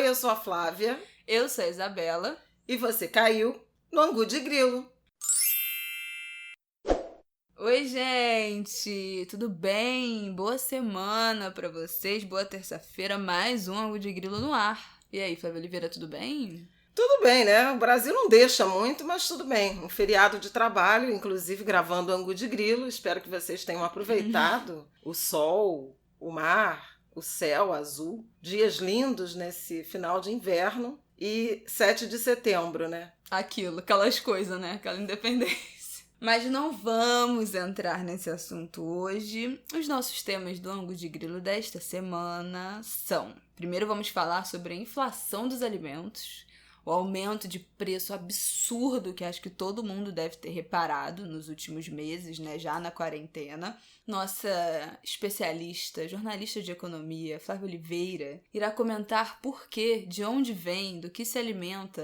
eu sou a Flávia. Eu sou a Isabela. E você caiu no Angu de Grilo. Oi, gente! Tudo bem? Boa semana pra vocês, boa terça-feira, mais um Angu de Grilo no ar. E aí, Flávia Oliveira, tudo bem? Tudo bem, né? O Brasil não deixa muito, mas tudo bem. Um feriado de trabalho, inclusive gravando Angu de Grilo. Espero que vocês tenham aproveitado o sol, o mar, o céu azul. Dias lindos nesse final de inverno e 7 de setembro, né? Aquelas coisas, né? Aquela independência. Mas não vamos entrar nesse assunto hoje. Os nossos temas do Angu de Grilo desta semana são: primeiro vamos falar sobre a inflação dos alimentos, o aumento de preço absurdo que acho que todo mundo deve ter reparado nos últimos meses, né, já na quarentena. Nossa especialista, jornalista de economia, Flávia Oliveira, irá comentar por quê, de onde vem, do que se alimenta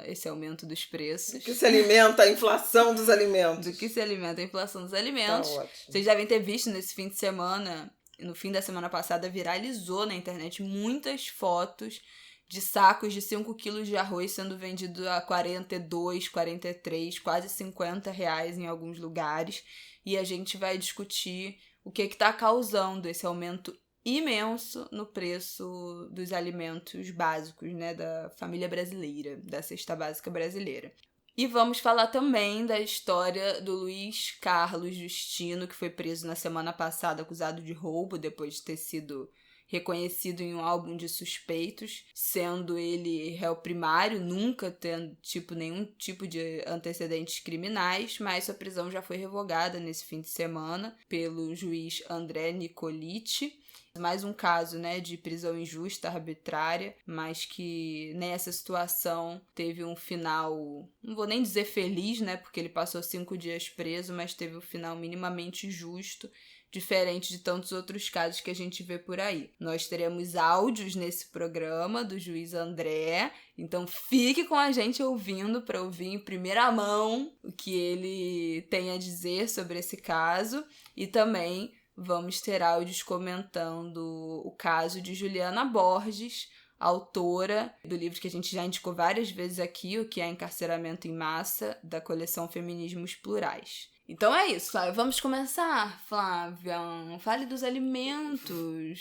esse aumento dos preços. Do que se alimenta a inflação dos alimentos. Do que se alimenta a inflação dos alimentos. Tá ótimo. Vocês devem ter visto nesse fim de semana, no fim da semana passada, viralizou na internet muitas fotos de sacos de 5 quilos de arroz sendo vendido a 42, 43, quase 50 reais em alguns lugares. E a gente vai discutir o que está causando esse aumento imenso no preço dos alimentos básicos, né, da família brasileira, da cesta básica brasileira. E vamos falar também da história do Luiz Carlos Justino, que foi preso na semana passada acusado de roubo depois de ter sido reconhecido em um álbum de suspeitos, sendo ele réu primário, nunca tendo nenhum tipo de antecedentes criminais, mas sua prisão já foi revogada nesse fim de semana pelo juiz André Nicoliti. Mais um caso, né, de prisão injusta, arbitrária, mas que nessa situação teve um final, não vou nem dizer feliz, né, porque ele passou 5 dias preso, mas teve um final minimamente justo, diferente de tantos outros casos que a gente vê por aí. Nós teremos áudios nesse programa do juiz André, então fique com a gente ouvindo para ouvir em primeira mão o que ele tem a dizer sobre esse caso, e também vamos ter áudios comentando o caso de Juliana Borges, autora do livro que a gente já indicou várias vezes aqui, o que é Encarceramento em Massa, da coleção Feminismos Plurais. Então é isso, Flávia. Vamos começar, Flávia. Fale dos alimentos.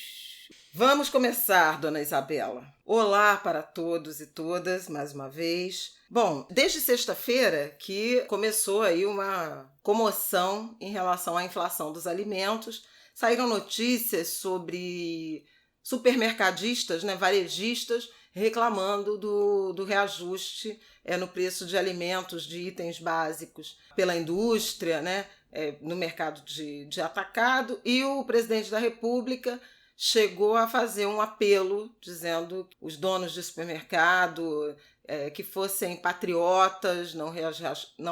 Vamos começar, dona Isabela. Olá para todos e todas, mais uma vez. Bom, desde sexta-feira que começou aí uma comoção em relação à inflação dos alimentos. Saíram notícias sobre supermercadistas, né, varejistas, reclamando do reajuste no preço de alimentos, de itens básicos pela indústria, né, no mercado de atacado, e o presidente da República chegou a fazer um apelo dizendo que os donos de supermercado que fossem patriotas, não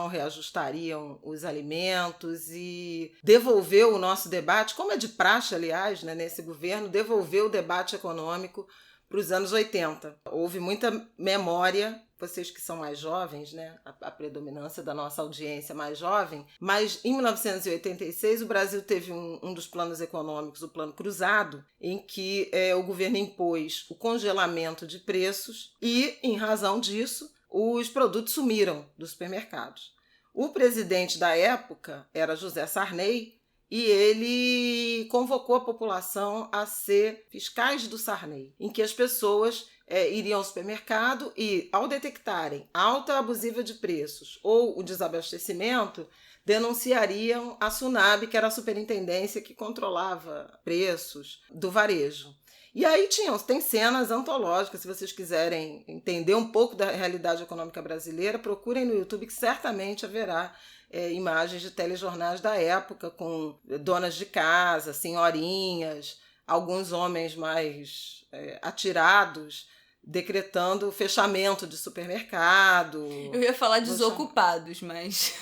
reajustariam os alimentos, e devolveu o nosso debate, como é de praxe, aliás, né, nesse governo, devolveu o debate econômico para os anos 80. Houve muita memória, vocês que são mais jovens, né, a predominância da nossa audiência mais jovem, mas em 1986 o Brasil teve um dos planos econômicos, o Plano Cruzado, em que o governo impôs o congelamento de preços e, em razão disso, os produtos sumiram dos supermercados. O presidente da época era José Sarney, e ele convocou a população a ser fiscais do Sarney, em que as pessoas iriam ao supermercado e, ao detectarem alta abusiva de preços ou o desabastecimento, denunciariam a SUNAB, que era a superintendência que controlava preços do varejo. E aí tem cenas antológicas. Se vocês quiserem entender um pouco da realidade econômica brasileira, procurem no YouTube, que certamente haverá imagens de telejornais da época com donas de casa, senhorinhas, alguns homens mais atirados, decretando o fechamento de supermercado. Eu ia falar desocupados, mas...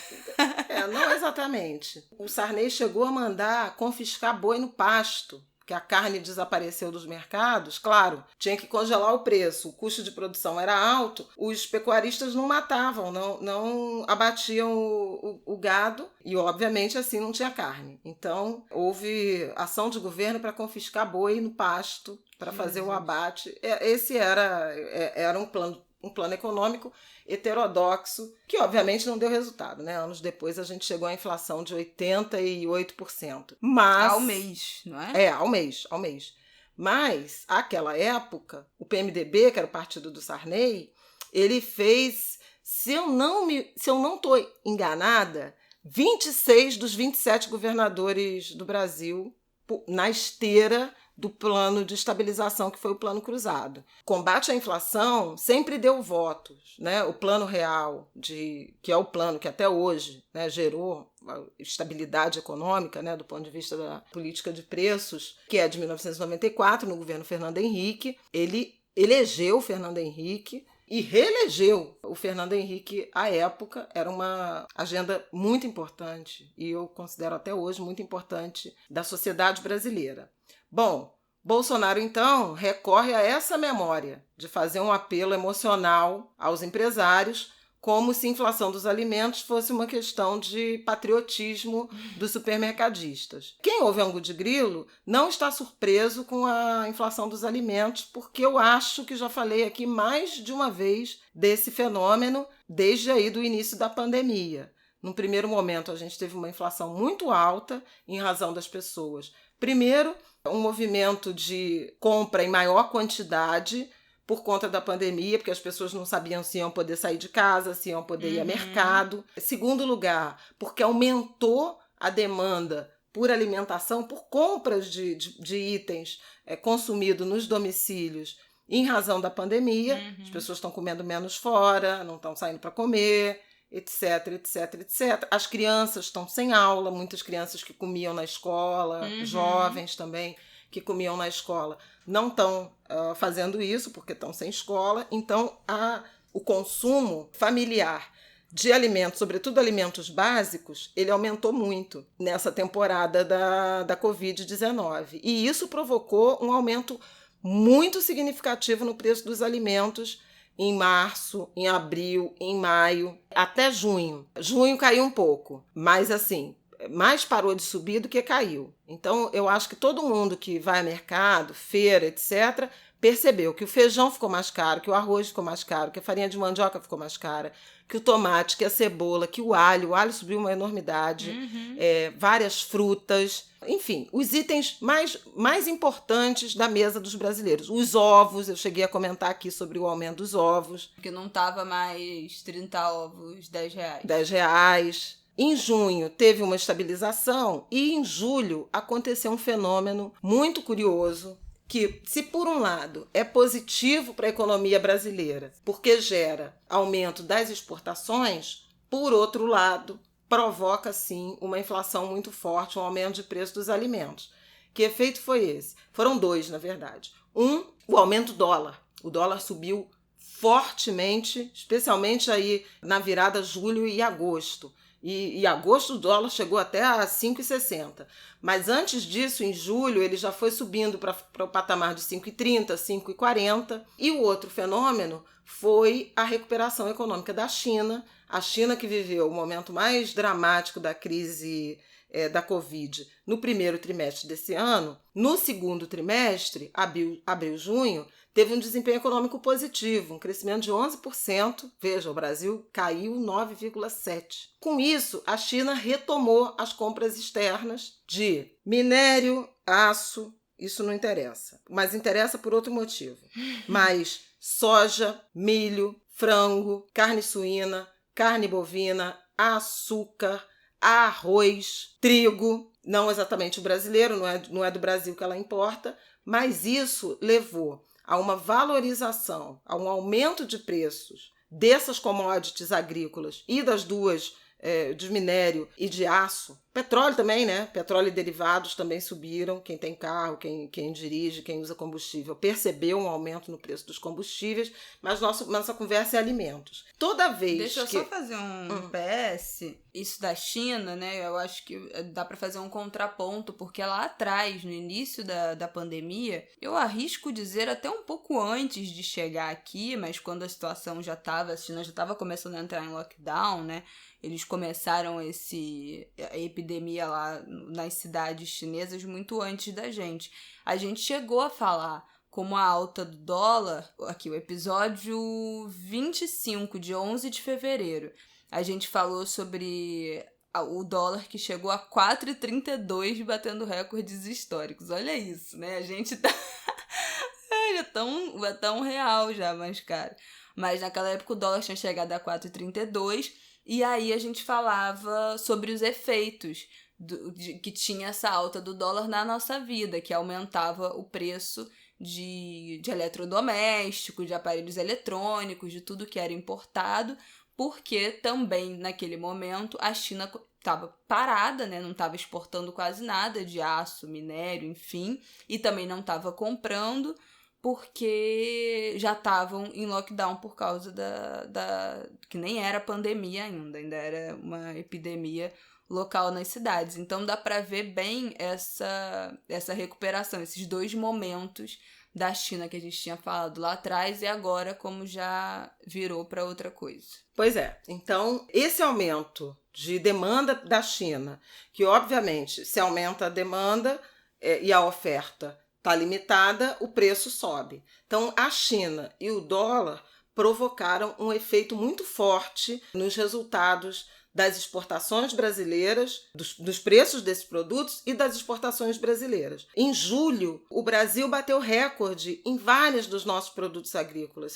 não exatamente. O Sarney chegou a mandar confiscar boi no pasto, porque a carne desapareceu dos mercados, claro, tinha que congelar o preço, o custo de produção era alto, os pecuaristas não matavam, não abatiam o gado e, obviamente, assim não tinha carne. Então, houve ação de governo para confiscar boi no pasto, para fazer o abate. Esse era um plano econômico heterodoxo, que obviamente não deu resultado, né? Anos depois a gente chegou à inflação de 88%. Mas, ao mês, não é? Ao mês. Mas, àquela época, o PMDB, que era o partido do Sarney, ele fez, se eu não estou enganada, 26 dos 27 governadores do Brasil na esteira do plano de estabilização, que foi o Plano Cruzado. Combate à inflação sempre deu votos, né? O Plano Real, que é o plano que até hoje, né, gerou estabilidade econômica, né, do ponto de vista da política de preços, que é de 1994, no governo Fernando Henrique. Ele elegeu o Fernando Henrique e reelegeu o Fernando Henrique à época. Era uma agenda muito importante, e eu considero até hoje muito importante, da sociedade brasileira. Bom, Bolsonaro, então, recorre a essa memória de fazer um apelo emocional aos empresários, como se a inflação dos alimentos fosse uma questão de patriotismo dos supermercadistas. Quem ouve Angu de Grilo não está surpreso com a inflação dos alimentos, porque eu acho que já falei aqui mais de uma vez desse fenômeno desde aí do início da pandemia. Num primeiro momento, a gente teve uma inflação muito alta em razão das pessoas. Primeiro, um movimento de compra em maior quantidade por conta da pandemia, porque as pessoas não sabiam se iam poder sair de casa, se iam poder ir ao mercado. Segundo lugar, porque aumentou a demanda por alimentação, por compras de itens consumidos nos domicílios em razão da pandemia. As pessoas estão comendo menos fora, não estão saindo para comer, etc, etc, etc. As crianças estão sem aula, muitas crianças que comiam na escola, jovens também que comiam na escola, não estão fazendo isso porque estão sem escola. Então, o consumo familiar de alimentos, sobretudo alimentos básicos, ele aumentou muito nessa temporada da Covid-19. E isso provocou um aumento muito significativo no preço dos alimentos em março, em abril, em maio, até junho. Junho caiu um pouco, mas assim, mais parou de subir do que caiu. Então, eu acho que todo mundo que vai ao mercado, feira, etc., percebeu que o feijão ficou mais caro, que o arroz ficou mais caro, que a farinha de mandioca ficou mais cara, que o tomate, que a cebola, que o alho subiu uma enormidade, várias frutas, enfim, os itens mais importantes da mesa dos brasileiros. Os ovos, eu cheguei a comentar aqui sobre o aumento dos ovos. Que não estava mais 30 ovos, R$10. R$10. Em junho teve uma estabilização e em julho aconteceu um fenômeno muito curioso, que, se por um lado é positivo para a economia brasileira, porque gera aumento das exportações, por outro lado, provoca, sim, uma inflação muito forte, um aumento de preço dos alimentos. Que efeito foi esse? Foram dois, na verdade. O aumento do dólar. O dólar subiu fortemente, especialmente aí na virada julho e agosto. E em agosto o dólar chegou até a 5,60. Mas antes disso, em julho, ele já foi subindo para o patamar de 5,30, 5,40. E o outro fenômeno foi a recuperação econômica da China. A China, que viveu o momento mais dramático da crise da Covid no primeiro trimestre desse ano, no segundo trimestre, abril, junho, teve um desempenho econômico positivo, um crescimento de 11%. Veja, o Brasil caiu 9,7%. Com isso, a China retomou as compras externas de minério, aço, isso não interessa, mas interessa por outro motivo. Mas soja, milho, frango, carne suína, carne bovina, açúcar, arroz, trigo, não exatamente o brasileiro, não é do Brasil que ela importa, mas isso levou a uma valorização, a um aumento de preços dessas commodities agrícolas e das duas, de minério e de aço. Petróleo também, né? Petróleo e derivados também subiram. Quem tem carro, quem dirige, quem usa combustível, percebeu um aumento no preço dos combustíveis, mas nossa conversa é alimentos. Toda vez Deixa eu só fazer um PS. Isso da China, né, eu acho que dá para fazer um contraponto, porque lá atrás, no início da pandemia, eu arrisco dizer até um pouco antes de chegar aqui, mas quando a situação a China já estava começando a entrar em lockdown, né, eles começaram a epidemia lá nas cidades chinesas muito antes da gente. A gente chegou a falar como a alta do dólar, aqui o episódio 25, de 11 de fevereiro, a gente falou sobre o dólar que chegou a 4,32, batendo recordes históricos. Olha isso, né? A gente tá é tão real já, mais caro. Mas naquela época o dólar tinha chegado a 4,32 e aí a gente falava sobre os efeitos que tinha essa alta do dólar na nossa vida, que aumentava o preço de eletrodomésticos, de aparelhos eletrônicos, de tudo que era importado, porque também naquele momento a China estava parada, né? Não estava exportando quase nada de aço, minério, enfim, e também não estava comprando, porque já estavam em lockdown por causa que nem era pandemia ainda era uma epidemia local nas cidades. Então dá para ver bem essa recuperação, esses dois momentos da China que a gente tinha falado lá atrás e agora como já virou para outra coisa. Pois é. Então, esse aumento de demanda da China, que obviamente se aumenta a demanda e a oferta está limitada, o preço sobe. Então, a China e o dólar provocaram um efeito muito forte nos resultados das exportações brasileiras, dos preços desses produtos e das exportações brasileiras. Em julho, o Brasil bateu recorde em vários dos nossos produtos agrícolas,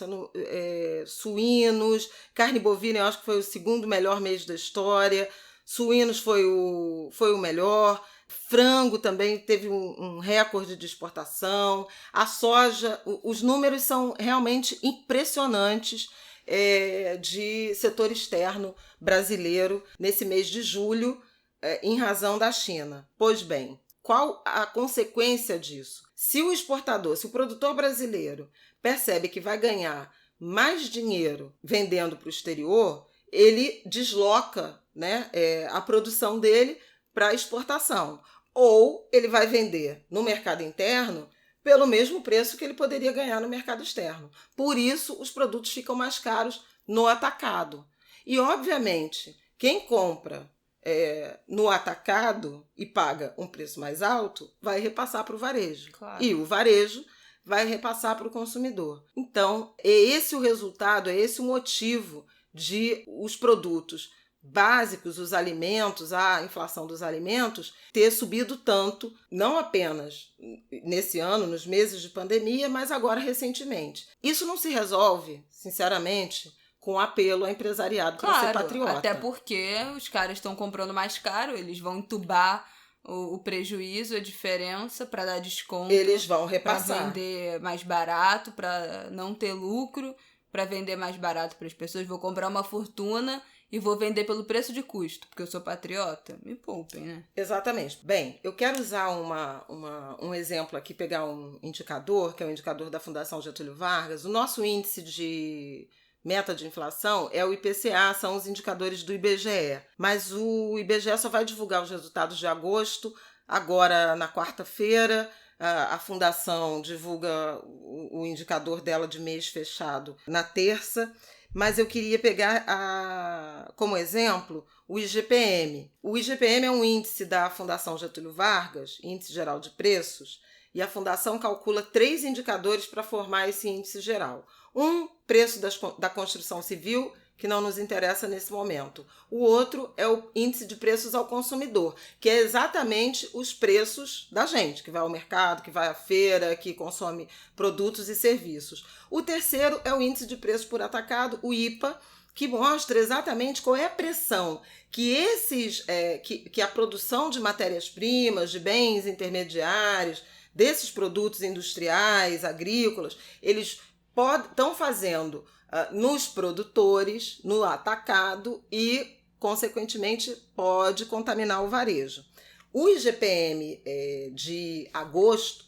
suínos, carne bovina, eu acho que foi o segundo melhor mês da história, suínos foi o melhor, frango também teve um recorde de exportação, a soja, os números são realmente impressionantes de setor externo brasileiro nesse mês de julho, em razão da China. Pois bem, qual a consequência disso? Se o produtor brasileiro percebe que vai ganhar mais dinheiro vendendo para o exterior, ele desloca, né, a produção dele para exportação. Ou ele vai vender no mercado interno pelo mesmo preço que ele poderia ganhar no mercado externo. Por isso, os produtos ficam mais caros no atacado. E, obviamente, quem compra no atacado e paga um preço mais alto, vai repassar para o varejo. Claro. E o varejo vai repassar para o consumidor. Então, é esse o resultado, é esse o motivo de os produtos básicos, os alimentos, a inflação dos alimentos, ter subido tanto, não apenas nesse ano, nos meses de pandemia, mas agora recentemente. Isso não se resolve, sinceramente, com apelo ao empresariado para ser patriota. Até porque os caras estão comprando mais caro, eles vão entubar o prejuízo, a diferença, para dar desconto. Eles vão repassar. Para vender mais barato, para não ter lucro, para vender mais barato para as pessoas. Vou comprar uma fortuna e vou vender pelo preço de custo, porque eu sou patriota. Me poupem, né? Exatamente. Bem, eu quero usar um exemplo aqui, pegar um indicador, que é o indicador da Fundação Getúlio Vargas. O nosso índice de meta de inflação é o IPCA, são os indicadores do IBGE. Mas o IBGE só vai divulgar os resultados de agosto, agora na quarta-feira. A Fundação divulga o indicador dela de mês fechado na terça. Mas eu queria pegar como exemplo o IGPM. O IGPM é um índice da Fundação Getúlio Vargas, Índice Geral de Preços, e a Fundação calcula 3 indicadores para formar esse índice geral. Um, preço da construção civil, que não nos interessa nesse momento. O outro é o índice de preços ao consumidor, que é exatamente os preços da gente, que vai ao mercado, que vai à feira, que consome produtos e serviços. O terceiro é o índice de preços por atacado, o IPA, que mostra exatamente qual é a pressão que a produção de matérias-primas, de bens intermediários, desses produtos industriais, agrícolas, eles estão fazendo nos produtores, no atacado e, consequentemente, pode contaminar o varejo. O IGPM de agosto,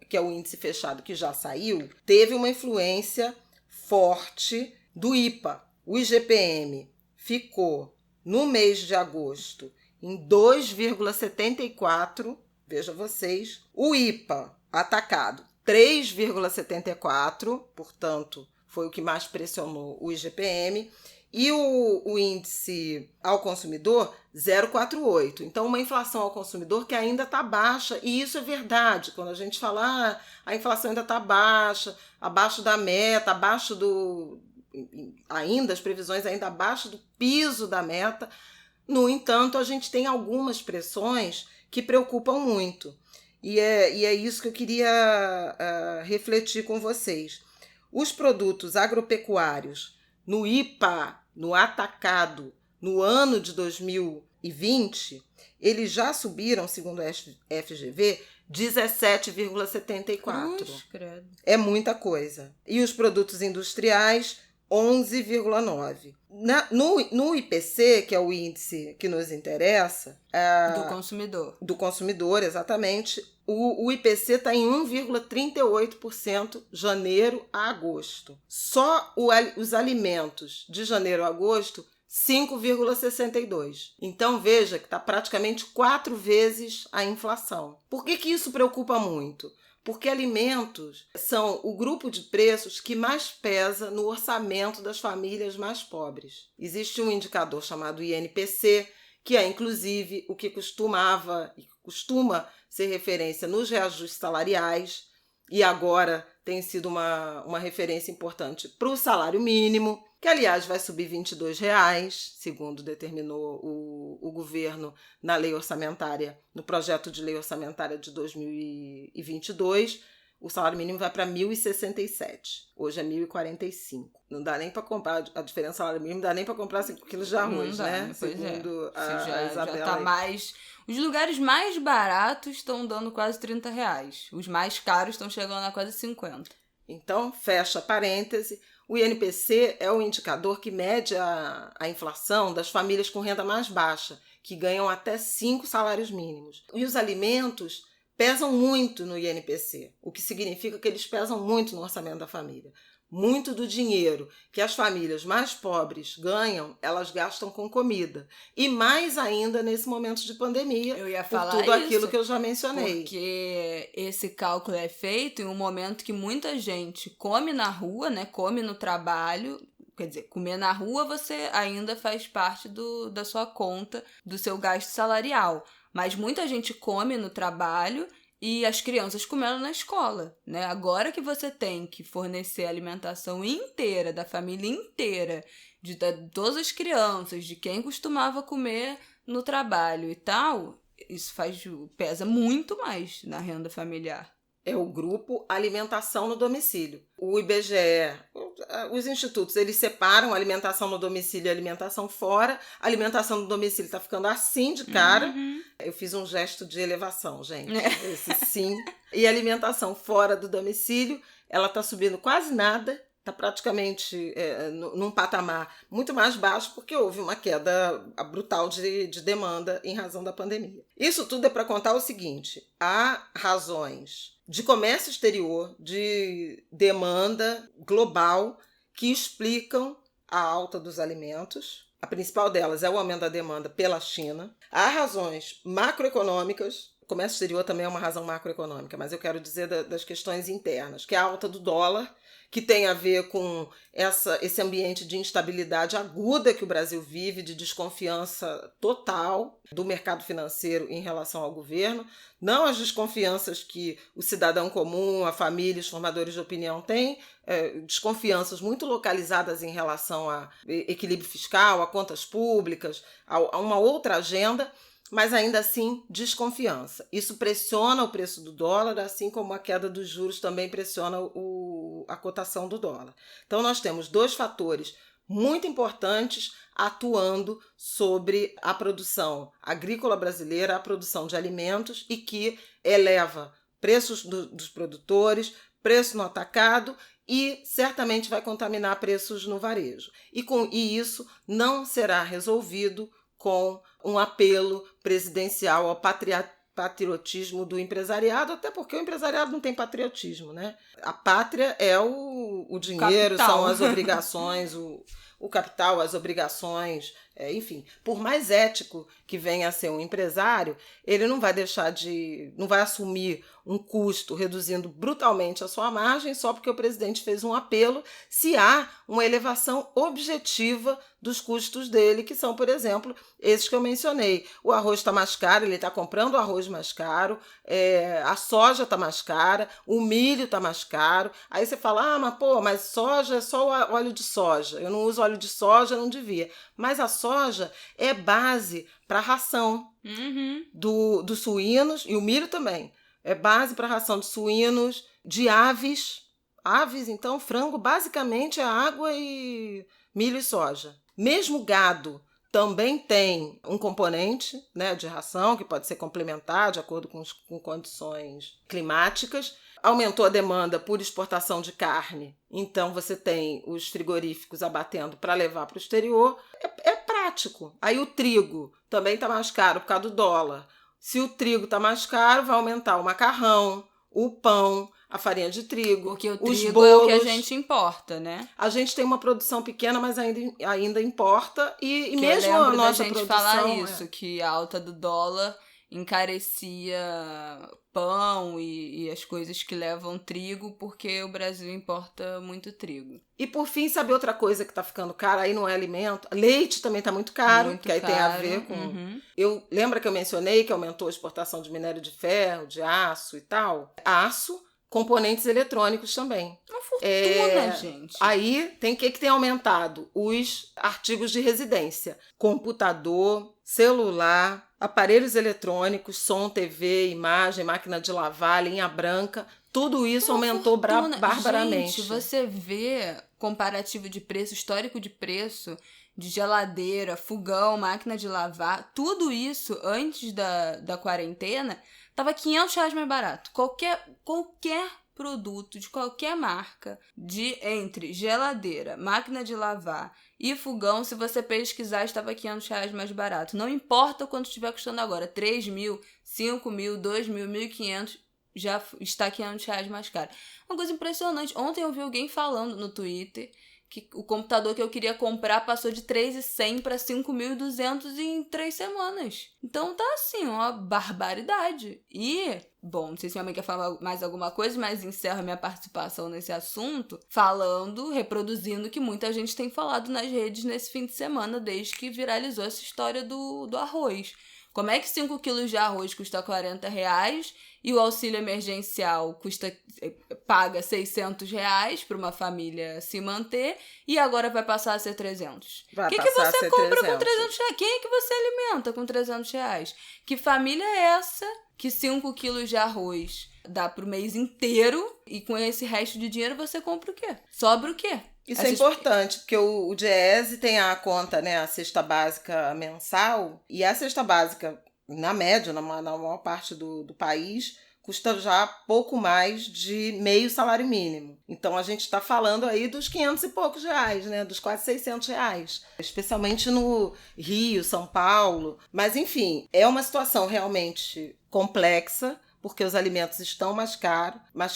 que é o índice fechado que já saiu, teve uma influência forte do IPA. O IGPM ficou no mês de agosto em 2,74, veja vocês, o IPA atacado 3,74, portanto, foi o que mais pressionou o IGPM, e o índice ao consumidor 0,48. Então, uma inflação ao consumidor que ainda está baixa, e isso é verdade. Quando a gente fala a inflação ainda está baixa, abaixo da meta, abaixo do... ainda, as previsões ainda abaixo do piso da meta. No entanto, a gente tem algumas pressões que preocupam muito. E é isso que eu queria refletir com vocês. Os produtos agropecuários no IPA, no atacado, no ano de 2020, eles já subiram, segundo a FGV, 17,74. É muita coisa. E os produtos industriais, 11,9. No IPC, que é o índice que nos interessa... Do consumidor, exatamente. O IPC está em 1,38% janeiro a agosto. Só os alimentos de janeiro a agosto, 5,62%. Então, veja que está praticamente 4 vezes a inflação. Por que isso preocupa muito? Porque alimentos são o grupo de preços que mais pesa no orçamento das famílias mais pobres. Existe um indicador chamado INPC, que é, inclusive, o que costuma ser referência nos reajustes salariais, e agora tem sido uma referência importante para o salário mínimo, que, aliás, vai subir R$ 22,00, segundo determinou o governo na lei orçamentária, no projeto de lei orçamentária de 2022. O salário mínimo vai para R$ 1.067. Hoje é R$ 1.045. Não dá nem para comprar, a diferença do salário mínimo não dá nem para comprar 5 quilos de arroz, né? Segundo a Isabela. Já tá mais... Os lugares mais baratos estão dando quase R$30. Os mais caros estão chegando a quase 50. Então, fecha parêntese. O INPC é o indicador que mede a inflação das famílias com renda mais baixa, que ganham até 5 salários mínimos. E os alimentos pesam muito no INPC, o que significa que eles pesam muito no orçamento da família. Muito do dinheiro que as famílias mais pobres ganham, elas gastam com comida. E mais ainda nesse momento de pandemia, eu ia falar por tudo aquilo que eu já mencionei. Porque esse cálculo é feito em um momento que muita gente come na rua, né? Come no trabalho. Quer dizer, comer na rua você ainda faz parte da sua conta, do seu gasto salarial. Mas muita gente come no trabalho e as crianças comendo na escola, né? Agora que você tem que fornecer a alimentação inteira, da família inteira, de todas as crianças, de quem costumava comer no trabalho e tal, isso pesa muito mais na renda familiar. É o grupo alimentação no domicílio. O IBGE, os institutos, eles separam alimentação no domicílio e alimentação fora. A alimentação no domicílio está ficando assim de cara. Uhum. Eu fiz um gesto de elevação, gente. Esse sim. E a alimentação fora do domicílio, ela está subindo quase nada. Está praticamente num patamar muito mais baixo, porque houve uma queda brutal de demanda em razão da pandemia. Isso tudo é para contar o seguinte: há razões de comércio exterior, de demanda global, que explicam a alta dos alimentos. A principal delas é o aumento da demanda pela China. Há razões macroeconômicas. O comércio exterior também é uma razão macroeconômica, mas eu quero dizer das questões internas, que é a alta do dólar, que tem a ver com esse ambiente de instabilidade aguda que o Brasil vive, de desconfiança total do mercado financeiro em relação ao governo. Não as desconfianças que o cidadão comum, a família, os formadores de opinião têm, desconfianças muito localizadas em relação a equilíbrio fiscal, a contas públicas, a uma outra agenda, mas ainda assim desconfiança. Isso pressiona o preço do dólar, assim como a queda dos juros também pressiona a cotação do dólar. Então nós temos 2 fatores muito importantes atuando sobre a produção agrícola brasileira, a produção de alimentos, e que eleva preços dos produtores, preço no atacado, e certamente vai contaminar preços no varejo. E isso não será resolvido com um apelo presidencial ao patriotismo do empresariado, até porque o empresariado não tem patriotismo, né? A pátria é o dinheiro, capital. São as obrigações, o capital, as obrigações Enfim, por mais ético que venha a ser um empresário, ele não vai não vai assumir um custo reduzindo brutalmente a sua margem só porque o presidente fez um apelo, se há uma elevação objetiva dos custos dele, que são, por exemplo, esses que eu mencionei. O arroz está mais caro, ele está comprando o arroz mais caro, a soja está mais cara, o milho está mais caro. Aí você fala, mas soja é só o óleo de soja. Eu não uso óleo de soja, não devia. Mas a soja é base para a ração dos suínos, e o milho também. É base para a ração de suínos, de aves. Aves, então, frango, basicamente é água e milho e soja. Mesmo gado também tem um componente, né, de ração, que pode ser complementar de acordo com condições climáticas. Aumentou a demanda por exportação de carne, então você tem os frigoríficos abatendo para levar para o exterior. É prático. Aí o trigo também está mais caro por causa do dólar. Se o trigo está mais caro, vai aumentar o macarrão, o pão, a farinha de trigo, porque o os trigo bolos. É o que a gente importa, né? A gente tem uma produção pequena, mas ainda importa. E que mesmo eu a nossa da gente produção... falar isso, que a alta do dólar encarecia pão e as coisas que levam trigo, porque o Brasil importa muito trigo. E por fim, sabe outra coisa que está ficando cara? Aí não é alimento. Leite também está muito caro, Muito que aí caro. tem a ver com... Lembra que eu mencionei que aumentou a exportação de minério de ferro, de aço e tal? Aço, componentes eletrônicos também. Uma fortuna, gente. Aí tem que tem aumentado? Os artigos de residência. Computador, celular, aparelhos eletrônicos, som, TV, imagem, máquina de lavar, linha branca. Tudo isso aumentou barbaramente. Gente, você vê comparativo de preço, histórico de preço de geladeira, fogão, máquina de lavar, tudo isso antes da quarentena tava R$500 mais barato. Qualquer produto de qualquer marca, entre geladeira, máquina de lavar e fogão, se você pesquisar, estava R$500 mais barato. Não importa quanto estiver custando agora, 3 mil, 5 mil, 2 mil, 1.500, já está R$500 mais caro. Uma coisa impressionante. Ontem eu vi alguém falando no Twitter que o computador que eu queria comprar passou de 3.100 para 5.200 em 3 semanas. Então tá assim, uma barbaridade. E, bom, não sei se minha mãe quer falar mais alguma coisa, mas encerro minha participação nesse assunto reproduzindo o que muita gente tem falado nas redes nesse fim de semana, desde que viralizou essa história do arroz. Como é que 5 quilos de arroz custa R$40 e o auxílio emergencial paga R$600 para uma família se manter e agora vai passar a ser 300? O que você compra com R$300? Quem é que você alimenta com R$300? Que família é essa que 5 quilos de arroz dá pro mês inteiro e com esse resto de dinheiro você compra o quê? Sobra o quê? Isso é importante, porque o Diese tem a conta, né, a cesta básica mensal, e a cesta básica, na média, na maior parte do país, custa já pouco mais de meio salário mínimo. Então a gente está falando aí dos 500 e poucos reais, né, dos quase R$600, especialmente no Rio, São Paulo. Mas enfim, é uma situação realmente complexa, porque os alimentos estão mais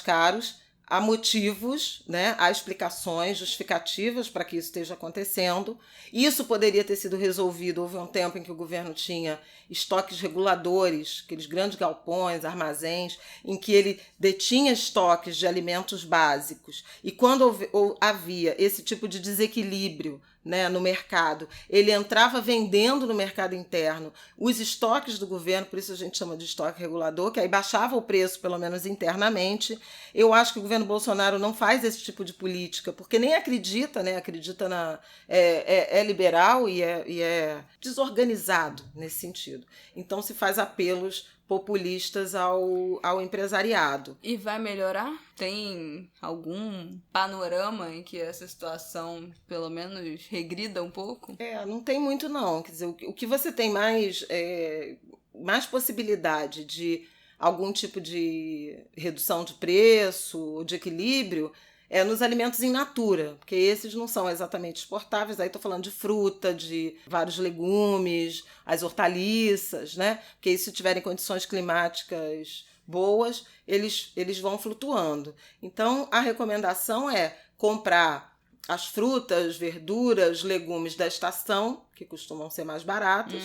caros. Há motivos, né? Há explicações justificativas para que isso esteja acontecendo. Isso poderia ter sido resolvido. Houve um tempo em que o governo tinha estoques reguladores, aqueles grandes galpões, armazéns, em que ele detinha estoques de alimentos básicos. E quando havia esse tipo de desequilíbrio, né, no mercado, ele entrava vendendo no mercado interno os estoques do governo, por isso a gente chama de estoque regulador, que aí baixava o preço, pelo menos internamente. Eu acho que o governo Bolsonaro não faz esse tipo de política, porque nem acredita, né, é liberal e é desorganizado nesse sentido. Então se faz apelos populistas ao empresariado. E vai melhorar? Tem algum panorama em que essa situação, pelo menos, regrida um pouco? Não tem muito não. Quer dizer, o que você tem mais possibilidade de algum tipo de redução de preço, de equilíbrio, nos alimentos in natura, porque esses não são exatamente exportáveis. Aí estou falando de fruta, de vários legumes, as hortaliças, né? Porque se tiverem condições climáticas boas, eles vão flutuando. Então, a recomendação é comprar as frutas, verduras, legumes da estação, que costumam ser mais baratos,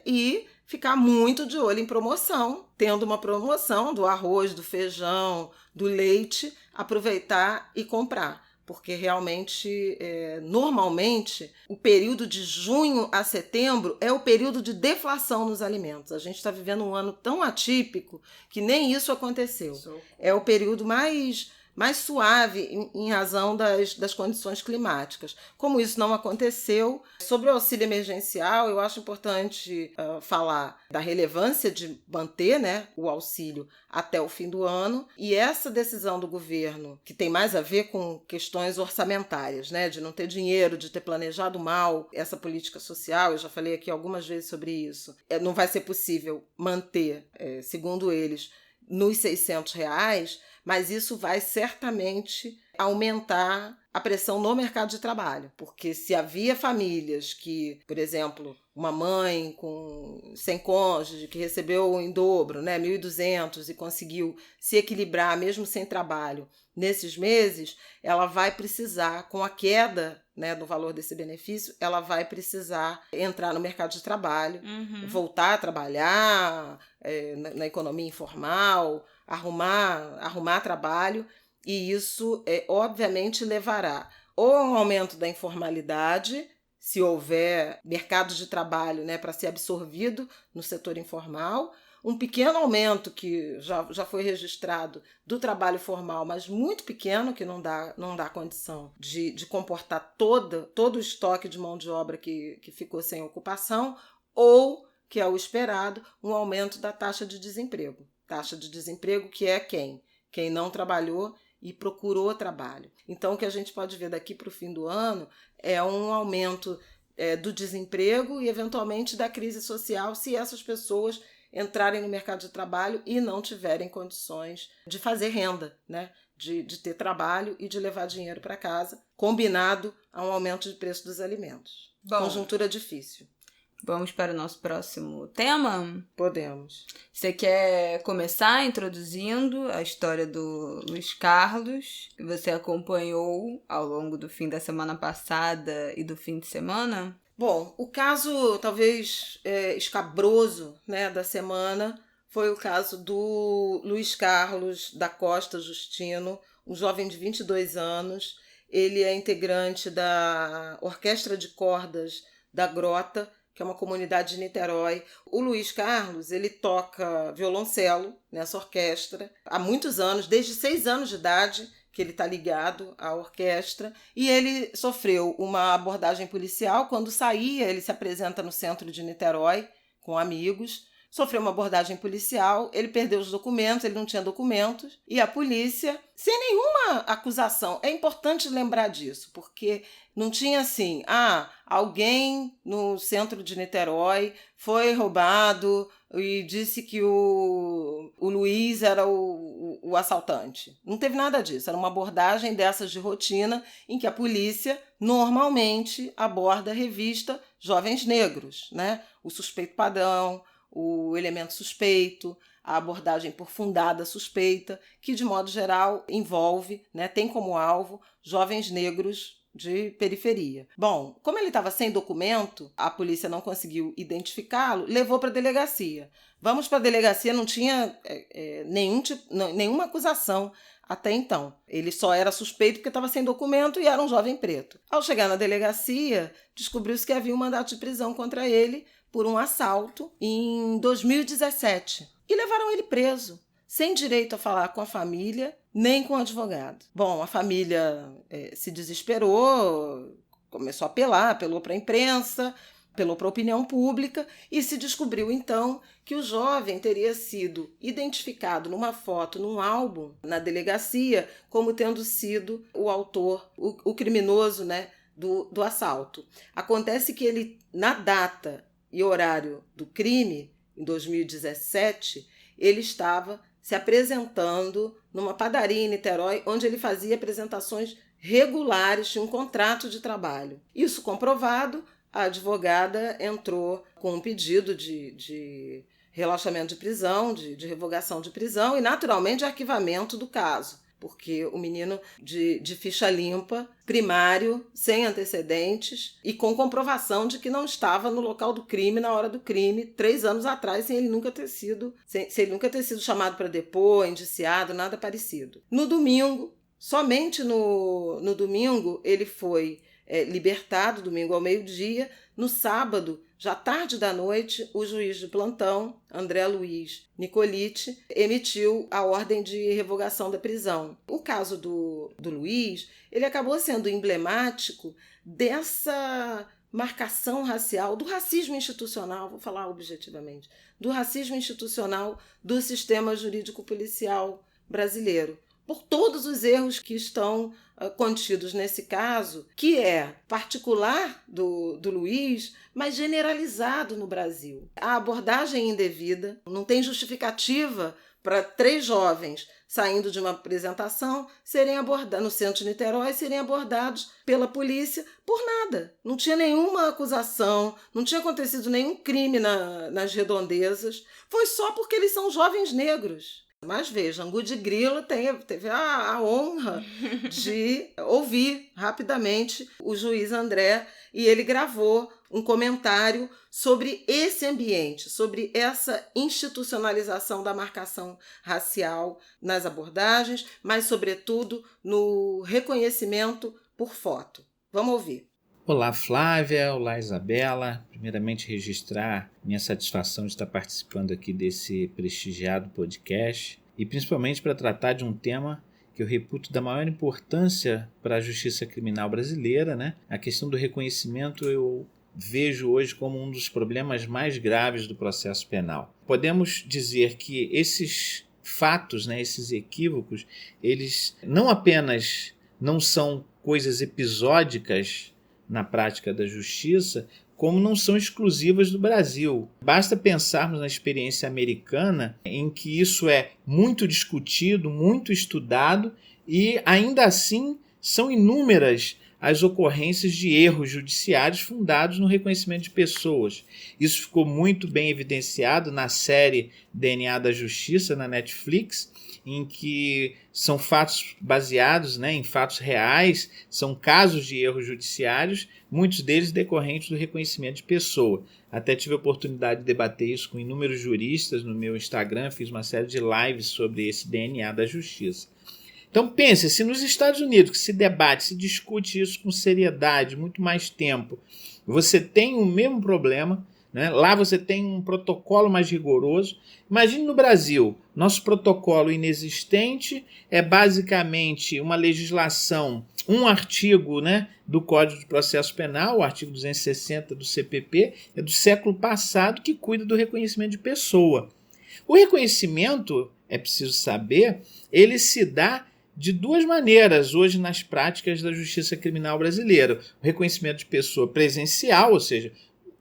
e ficar muito de olho em promoção, tendo uma promoção do arroz, do feijão, do leite, aproveitar e comprar. Porque realmente, normalmente, o período de junho a setembro é o período de deflação nos alimentos. A gente está vivendo um ano tão atípico que nem isso aconteceu. É o período mais suave em razão das condições climáticas. Como isso não aconteceu, sobre o auxílio emergencial, eu acho importante falar da relevância de manter, né, o auxílio até o fim do ano, e essa decisão do governo, que tem mais a ver com questões orçamentárias, né, de não ter dinheiro, de ter planejado mal essa política social, eu já falei aqui algumas vezes sobre isso, não vai ser possível manter, segundo eles, nos R$600, mas isso vai certamente aumentar a pressão no mercado de trabalho, porque se havia famílias que, por exemplo, uma mãe sem cônjuge que recebeu em dobro, né, 1.200 e conseguiu se equilibrar mesmo sem trabalho nesses meses, ela vai precisar, com a queda, né, do valor desse benefício, ela vai precisar entrar no mercado de trabalho, voltar a trabalhar na economia informal, arrumar trabalho, e isso obviamente levará ou a um aumento da informalidade, se houver mercado de trabalho, né, para ser absorvido no setor informal, um pequeno aumento que já foi registrado do trabalho formal, mas muito pequeno, que não dá condição de comportar todo o estoque de mão de obra que ficou sem ocupação, ou, que é o esperado, um aumento da taxa de desemprego. Taxa de desemprego que é quem? Quem não trabalhou e procurou trabalho. Então, o que a gente pode ver daqui para o fim do ano é um aumento do desemprego e, eventualmente, da crise social, se essas pessoas entrarem no mercado de trabalho e não tiverem condições de fazer renda, né? De ter trabalho e de levar dinheiro para casa, combinado a um aumento de preço dos alimentos. Bom, conjuntura difícil. Vamos para o nosso próximo tema? Podemos. Você quer começar introduzindo a história do Luiz Carlos, que você acompanhou ao longo do fim da semana passada e do fim de semana? Bom, o caso talvez escabroso, né, da semana foi o caso do Luiz Carlos da Costa Justino, um jovem de 22 anos. Ele é integrante da Orquestra de Cordas da Grota, que é uma comunidade de Niterói. O Luiz Carlos, ele toca violoncelo nessa orquestra há muitos anos, desde 6 anos de idade, que ele está ligado à orquestra, e ele sofreu uma abordagem policial. Quando saía, ele se apresenta no centro de Niterói com amigos, sofreu uma abordagem policial, ele perdeu os documentos, ele não tinha documentos, e a polícia, sem nenhuma acusação, é importante lembrar disso, porque não tinha assim, alguém no centro de Niterói foi roubado e disse que o Luiz era o assaltante. Não teve nada disso, era uma abordagem dessas de rotina em que a polícia normalmente aborda a revista Jovens Negros, né? O suspeito padrão, o elemento suspeito, a abordagem por fundada suspeita, que de modo geral envolve, né, tem como alvo jovens negros de periferia. Bom, como ele estava sem documento, a polícia não conseguiu identificá-lo, levou para a delegacia. Vamos para a delegacia, não tinha nenhuma acusação até então. Ele só era suspeito porque estava sem documento e era um jovem preto. Ao chegar na delegacia, descobriu-se que havia um mandato de prisão contra ele por um assalto em 2017. E levaram ele preso, sem direito a falar com a família, nem com o advogado. Bom, a família se desesperou, começou a apelou para a imprensa, apelou para a opinião pública, e se descobriu então que o jovem teria sido identificado numa foto, num álbum, na delegacia, como tendo sido o autor, o criminoso, né, do assalto. Acontece que ele, na data e horário do crime, em 2017, ele estava se apresentando numa padaria em Niterói, onde ele fazia apresentações regulares, tinha um contrato de trabalho. Isso comprovado, a advogada entrou com um pedido de relaxamento de prisão, de revogação de prisão e, naturalmente, de arquivamento do caso, porque o menino de ficha limpa, primário, sem antecedentes e com comprovação de que não estava no local do crime na hora do crime, 3 anos atrás, sem ele nunca ter sido chamado para depor, indiciado, nada parecido. No domingo, somente no domingo, ele foi libertado, domingo ao meio-dia. No sábado, já tarde da noite, o juiz de plantão, André Luiz Nicoliti, emitiu a ordem de revogação da prisão. O caso do Luiz, ele acabou sendo emblemático dessa marcação racial, do racismo institucional, vou falar objetivamente, do racismo institucional do sistema jurídico-policial brasileiro, por todos os erros que estão contidos nesse caso, que é particular do Luiz, mas generalizado no Brasil. A abordagem indevida, não tem justificativa para 3 jovens saindo de uma apresentação serem abordados no centro de Niterói, serem abordados pela polícia por nada. Não tinha nenhuma acusação, não tinha acontecido nenhum crime nas redondezas, foi só porque eles são jovens negros. Mas veja, Angu de Grilo teve a honra de ouvir rapidamente o juiz André e ele gravou um comentário sobre esse ambiente, sobre essa institucionalização da marcação racial nas abordagens, mas, sobretudo, no reconhecimento por foto. Vamos ouvir. Olá, Flávia. Olá, Isabela. Primeiramente, registrar minha satisfação de estar participando aqui desse prestigiado podcast e principalmente para tratar de um tema que eu reputo da maior importância para a justiça criminal brasileira, né? A questão do reconhecimento eu vejo hoje como um dos problemas mais graves do processo penal. Podemos dizer que esses fatos, né, esses equívocos, eles não apenas não são coisas episódicas na prática da justiça, como não são exclusivas do Brasil. Basta pensarmos na experiência americana, em que isso é muito discutido, muito estudado, e ainda assim são inúmeras as ocorrências de erros judiciários fundados no reconhecimento de pessoas. Isso ficou muito bem evidenciado na série DNA da Justiça, na Netflix, em que são fatos baseados, né, em fatos reais, são casos de erros judiciários, muitos deles decorrentes do reconhecimento de pessoa. Até tive a oportunidade de debater isso com inúmeros juristas no meu Instagram, fiz uma série de lives sobre esse DNA da Justiça. Então pense, se nos Estados Unidos que se debate, se discute isso com seriedade, muito mais tempo, você tem o mesmo problema, né? Lá você tem um protocolo mais rigoroso. Imagine no Brasil, nosso protocolo inexistente é basicamente uma legislação, um artigo, né, do Código de Processo Penal, o artigo 260 do CPP, é do século passado, que cuida do reconhecimento de pessoa. O reconhecimento, é preciso saber, ele se dá de 2 maneiras hoje nas práticas da justiça criminal brasileira. O reconhecimento de pessoa presencial, ou seja,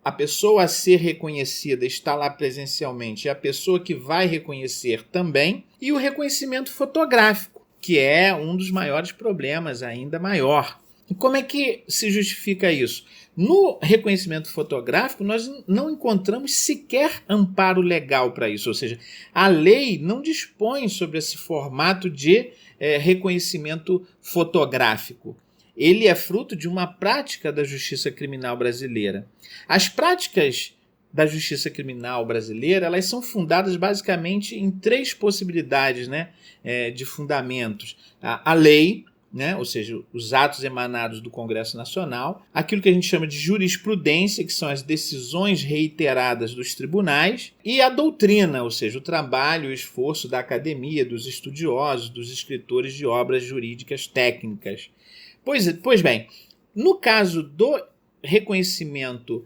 a pessoa a ser reconhecida está lá presencialmente e a pessoa que vai reconhecer também, e o reconhecimento fotográfico, que é um dos maiores problemas, ainda maior. E como é que se justifica isso? No reconhecimento fotográfico, nós não encontramos sequer amparo legal para isso, ou seja, a lei não dispõe sobre esse formato de reconhecimento fotográfico. Ele é fruto de uma prática da justiça criminal brasileira. As práticas da justiça criminal brasileira, elas são fundadas basicamente em 3 possibilidades, né, de fundamentos. A lei, né, ou seja, os atos emanados do Congresso Nacional, aquilo que a gente chama de jurisprudência, que são as decisões reiteradas dos tribunais, e a doutrina, ou seja, o trabalho e o esforço da academia, dos estudiosos, dos escritores de obras jurídicas técnicas. Pois bem, no caso do reconhecimento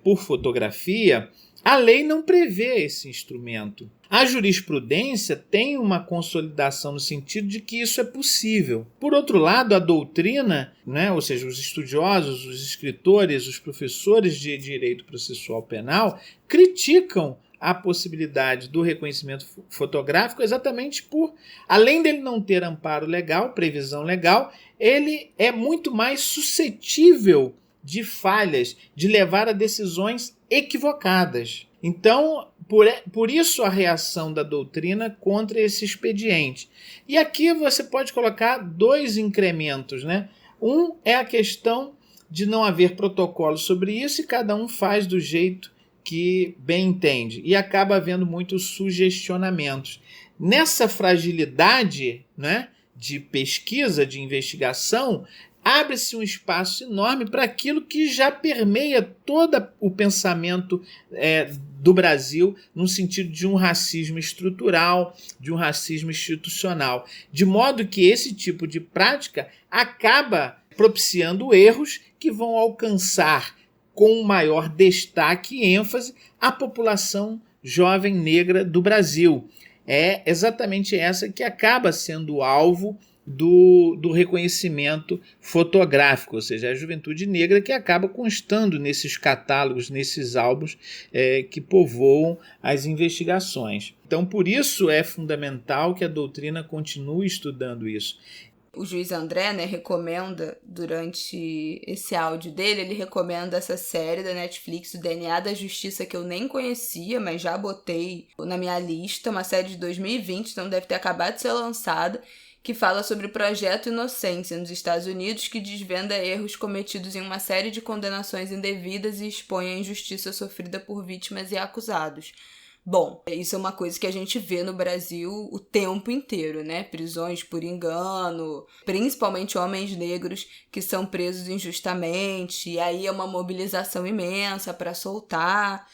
por fotografia, a lei não prevê esse instrumento. A jurisprudência tem uma consolidação no sentido de que isso é possível. Por outro lado, a doutrina, né, ou seja, os estudiosos, os escritores, os professores de direito processual penal, criticam a possibilidade do reconhecimento fotográfico exatamente por, além dele não ter amparo legal, previsão legal, ele é muito mais suscetível de falhas, de levar a decisões equivocadas. Então, por isso a reação da doutrina contra esse expediente. E aqui você pode colocar 2 incrementos, né? Um é a questão de não haver protocolo sobre isso e cada um faz do jeito que bem entende. E acaba havendo muitos sugestionamentos. Nessa fragilidade, né, de pesquisa, de investigação, abre-se um espaço enorme para aquilo que já permeia todo o pensamento do Brasil, no sentido de um racismo estrutural, de um racismo institucional. De modo que esse tipo de prática acaba propiciando erros que vão alcançar com maior destaque e ênfase a população jovem negra do Brasil. É exatamente essa que acaba sendo alvo do reconhecimento fotográfico, ou seja, a juventude negra que acaba constando nesses catálogos, nesses álbuns que povoam as investigações. Então, por isso é fundamental que a doutrina continue estudando isso. O juiz André, né, recomenda, durante esse áudio dele, ele recomenda essa série da Netflix, o DNA da Justiça, que eu nem conhecia, mas já botei na minha lista, uma série de 2020, então deve ter acabado de ser lançada, que fala sobre o Projeto Inocência nos Estados Unidos, que desvenda erros cometidos em uma série de condenações indevidas e expõe a injustiça sofrida por vítimas e acusados. Bom, isso é uma coisa que a gente vê no Brasil o tempo inteiro, né? Prisões por engano, principalmente homens negros que são presos injustamente, e aí é uma mobilização imensa para soltar.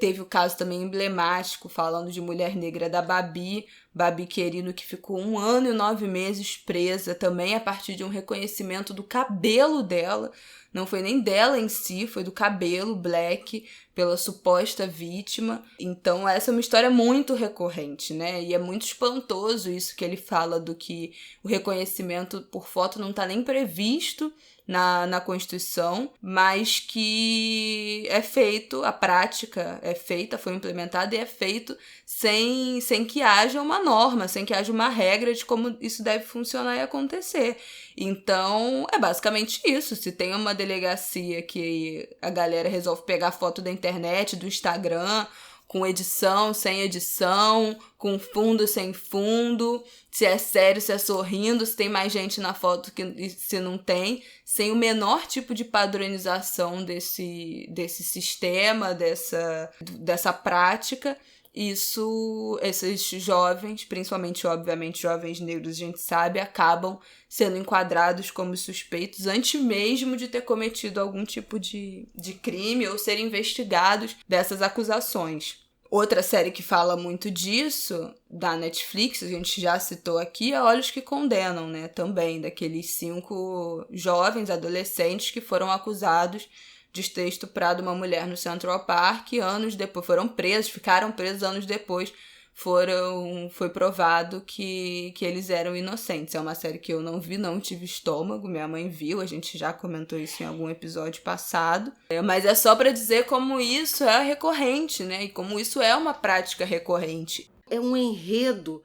Teve o caso também emblemático, falando de mulher negra da Babi Querino, que ficou 1 ano e 9 meses presa, também a partir de um reconhecimento do cabelo dela. Não foi nem dela em si, foi do cabelo black pela suposta vítima. Então essa é uma história muito recorrente, né? E é muito espantoso isso que ele fala do que o reconhecimento por foto não está nem previsto na Constituição, mas que é feito, a prática é feita, foi implementada e é feito sem que haja uma norma, sem que haja uma regra de como isso deve funcionar e acontecer. Então, é basicamente isso. Se tem uma delegacia que a galera resolve pegar foto da internet, do Instagram, com edição, sem edição, com fundo, sem fundo, se é sério, se é sorrindo, se tem mais gente na foto que se não tem, sem o menor tipo de padronização desse sistema, dessa prática. Esses jovens, principalmente, obviamente, jovens negros, a gente sabe, acabam sendo enquadrados como suspeitos antes mesmo de ter cometido algum tipo de crime ou serem investigados dessas acusações. Outra série que fala muito disso, da Netflix, a gente já citou aqui, é Olhos que Condenam, né? Também, daqueles 5 jovens adolescentes que foram acusados de ter estuprado uma mulher no Central Park, anos depois ficaram presos anos depois, foi provado que eles eram inocentes. É uma série que eu não vi, não tive estômago, minha mãe viu, a gente já comentou isso em algum episódio passado. Mas é só para dizer como isso é recorrente, né? E como isso é uma prática recorrente. É um enredo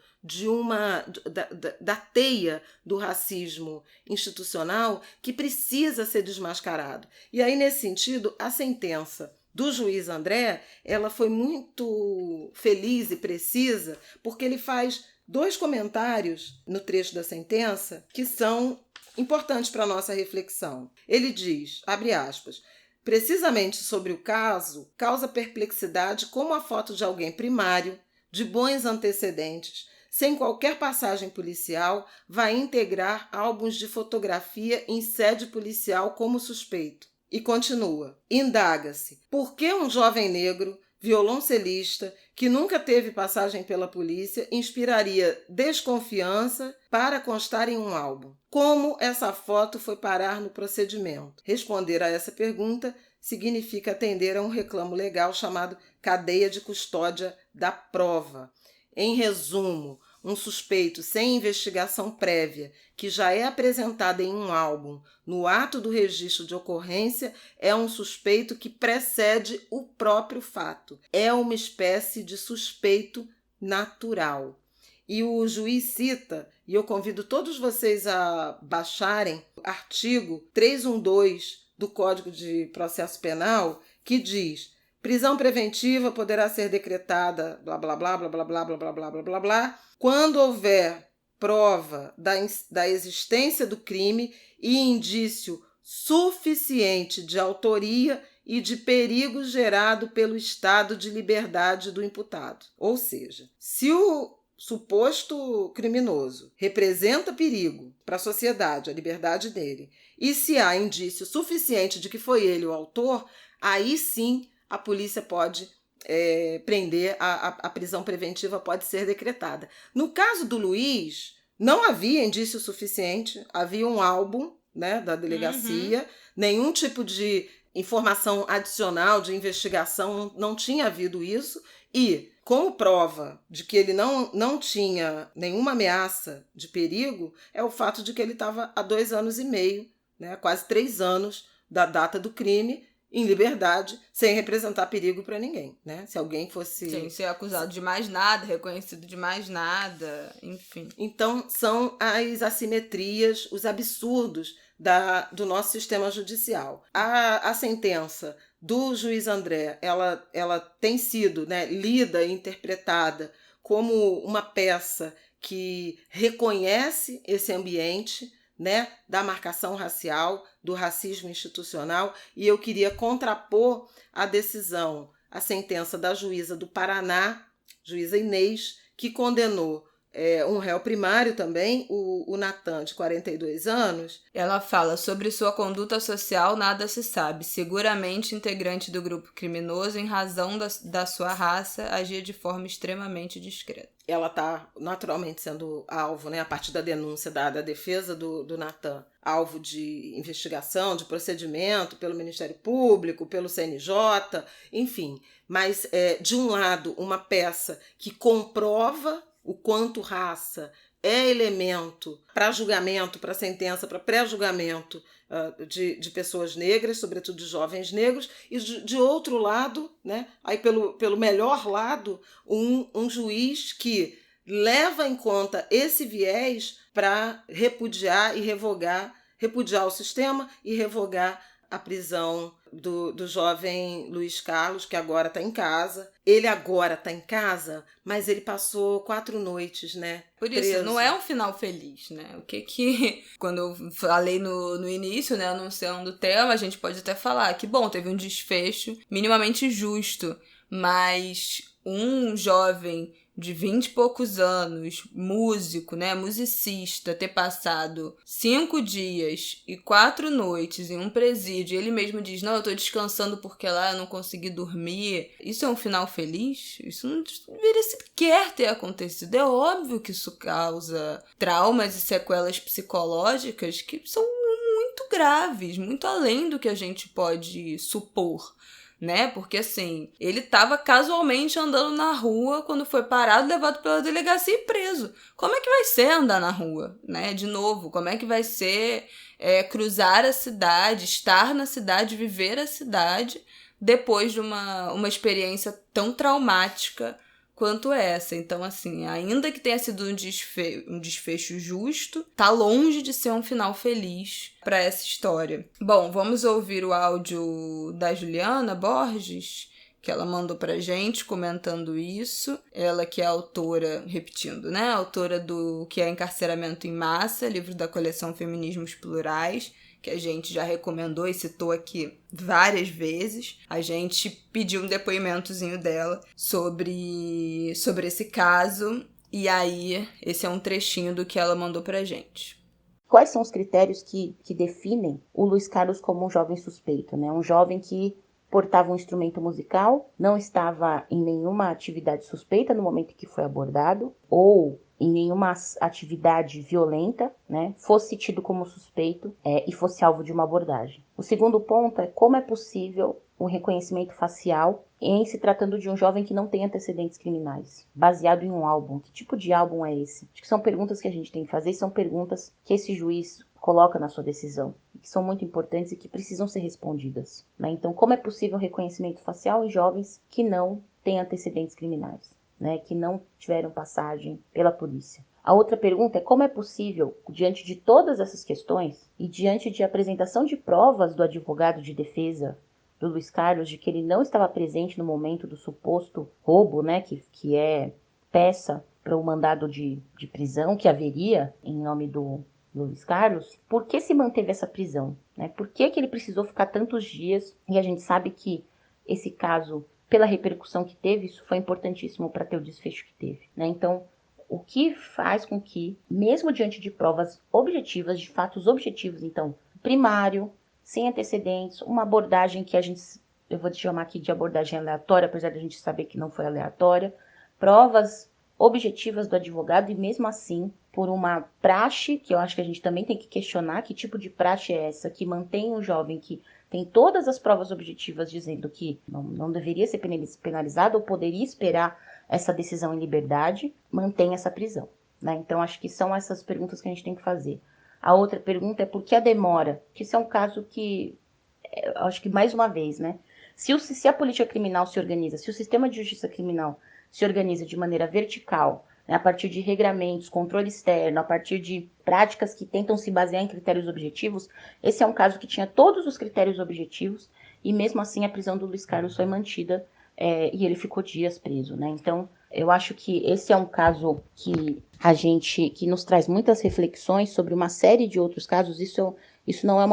da teia do racismo institucional que precisa ser desmascarado. E aí, nesse sentido, a sentença do juiz André, ela foi muito feliz e precisa, porque ele faz 2 comentários no trecho da sentença que são importantes para a nossa reflexão. Ele diz, abre aspas, precisamente sobre o caso, causa perplexidade como a foto de alguém primário, de bons antecedentes, sem qualquer passagem policial, vai integrar álbuns de fotografia em sede policial como suspeito. E continua, indaga-se, por que um jovem negro, violoncelista, que nunca teve passagem pela polícia, inspiraria desconfiança para constar em um álbum? Como essa foto foi parar no procedimento? Responder a essa pergunta significa atender a um reclamo legal chamado cadeia de custódia da prova. Em resumo, um suspeito sem investigação prévia, que já é apresentado em um álbum no ato do registro de ocorrência, é um suspeito que precede o próprio fato. É uma espécie de suspeito natural. E o juiz cita, e eu convido todos vocês a baixarem, o artigo 312 do Código de Processo Penal, que diz: prisão preventiva poderá ser decretada, blá, blá, blá, blá, blá, blá, blá, blá, blá, blá, blá, blá, quando houver prova da existência do crime e indício suficiente de autoria e de perigo gerado pelo estado de liberdade do imputado. Ou seja, se o suposto criminoso representa perigo para a sociedade, a liberdade dele, e se há indício suficiente de que foi ele o autor, aí sim a polícia pode prender, a prisão preventiva pode ser decretada. No caso do Luiz, não havia indício suficiente, havia um álbum, né, da delegacia, nenhum tipo de informação adicional de investigação, não tinha havido isso, e como prova de que ele não tinha nenhuma ameaça de perigo, é o fato de que ele estava há 2 anos e meio, né, quase 3 anos da data do crime, em liberdade, sem representar perigo para ninguém, né? Se alguém fosse... Sem ser acusado de mais nada, reconhecido de mais nada, enfim. Então, são as assimetrias, os absurdos do nosso sistema judicial. A sentença do juiz André, ela tem sido, né, lida e interpretada como uma peça que reconhece esse ambiente, né, da marcação racial, do racismo institucional, e eu queria contrapor a sentença da juíza do Paraná, juíza Inês, que condenou um réu primário também, o Natan, de 42 anos. Ela fala: sobre sua conduta social nada se sabe. Seguramente integrante do grupo criminoso, em razão da sua raça, agia de forma extremamente discreta. Ela está naturalmente sendo alvo, né, a partir da denúncia da defesa do Natan, alvo de investigação, de procedimento pelo Ministério Público, pelo CNJ, enfim. Mas, de um lado, uma peça que comprova o quanto raça é elemento para julgamento, para sentença, para pré-julgamento de pessoas negras, sobretudo de jovens negros, e de outro lado, né, aí pelo melhor lado, um juiz que leva em conta esse viés para repudiar o sistema e revogar a prisão do jovem Luiz Carlos, que agora está em casa. Ele agora está em casa, mas ele passou 4 noites, né? Por isso, preso. Não é um final feliz, né? O que quando eu falei no início, né, anunciando o tema, a gente pode até falar que, bom, teve um desfecho minimamente justo, mas um jovem de 20 e poucos anos, músico, né, musicista, ter passado 5 dias e 4 noites em um presídio, ele mesmo diz: não, eu tô descansando porque lá eu não consegui dormir. Isso é um final feliz? Isso não deveria sequer ter acontecido. É óbvio que isso causa traumas e sequelas psicológicas que são muito graves, muito além do que a gente pode supor, né? Porque assim, ele tava casualmente andando na rua quando foi parado, levado pela delegacia e preso. Como é que vai ser andar na rua, né? De novo, como é que vai ser cruzar a cidade, estar na cidade, viver a cidade depois de uma experiência tão traumática quanto essa? Então, assim, ainda que tenha sido um desfecho justo, tá longe de ser um final feliz para essa história. Bom, vamos ouvir o áudio da Juliana Borges, que ela mandou pra gente comentando isso. Ela que é autora, repetindo, né? Autora do que é Encarceramento em Massa, livro da coleção Feminismos Plurais, que a gente já recomendou e citou aqui várias vezes. A gente pediu um depoimentozinho dela sobre esse caso, e aí esse é um trechinho do que ela mandou pra gente. Quais são os critérios que definem o Luiz Carlos como um jovem suspeito, né? Um jovem que portava um instrumento musical, não estava em nenhuma atividade suspeita no momento em que foi abordado, ou em nenhuma atividade violenta, né, fosse tido como suspeito e fosse alvo de uma abordagem. O segundo ponto é como é possível o reconhecimento facial em se tratando de um jovem que não tem antecedentes criminais, baseado em um álbum. Que tipo de álbum é esse? Acho que são perguntas que a gente tem que fazer, são perguntas que esse juiz coloca na sua decisão, que são muito importantes e que precisam ser respondidas, né? Então, como é possível o reconhecimento facial em jovens que não têm antecedentes criminais, né, que não tiveram passagem pela polícia? A outra pergunta é como é possível, diante de todas essas questões e diante de apresentação de provas do advogado de defesa do Luiz Carlos de que ele não estava presente no momento do suposto roubo, né, que é peça para o mandado de prisão que haveria em nome do Luiz Carlos, por que se manteve essa prisão? Né? Por que ele precisou ficar tantos dias? E a gente sabe que esse caso, pela repercussão que teve, isso foi importantíssimo para ter o desfecho que teve. Né? Então, o que faz com que, mesmo diante de provas objetivas, de fatos objetivos, então, primário, sem antecedentes, uma abordagem que eu vou te chamar aqui de abordagem aleatória, apesar de a gente saber que não foi aleatória, provas objetivas do advogado e mesmo assim, por uma praxe, que eu acho que a gente também tem que questionar, que tipo de praxe é essa, que mantém um jovem que tem todas as provas objetivas dizendo que não deveria ser penalizado ou poderia esperar essa decisão em liberdade, mantém essa prisão. Né? Então, acho que são essas perguntas que a gente tem que fazer. A outra pergunta é por que a demora? Que isso é um caso que, acho que mais uma vez, né? Se a política criminal se organiza, se o sistema de justiça criminal se organiza de maneira vertical, né, a partir de regramentos, controle externo, a partir de práticas que tentam se basear em critérios objetivos, esse é um caso que tinha todos os critérios objetivos e mesmo assim a prisão do Luiz Carlos foi mantida e ele ficou dias preso. Né? Então, eu acho que esse é um caso que nos traz muitas reflexões sobre uma série de outros casos. Isso não é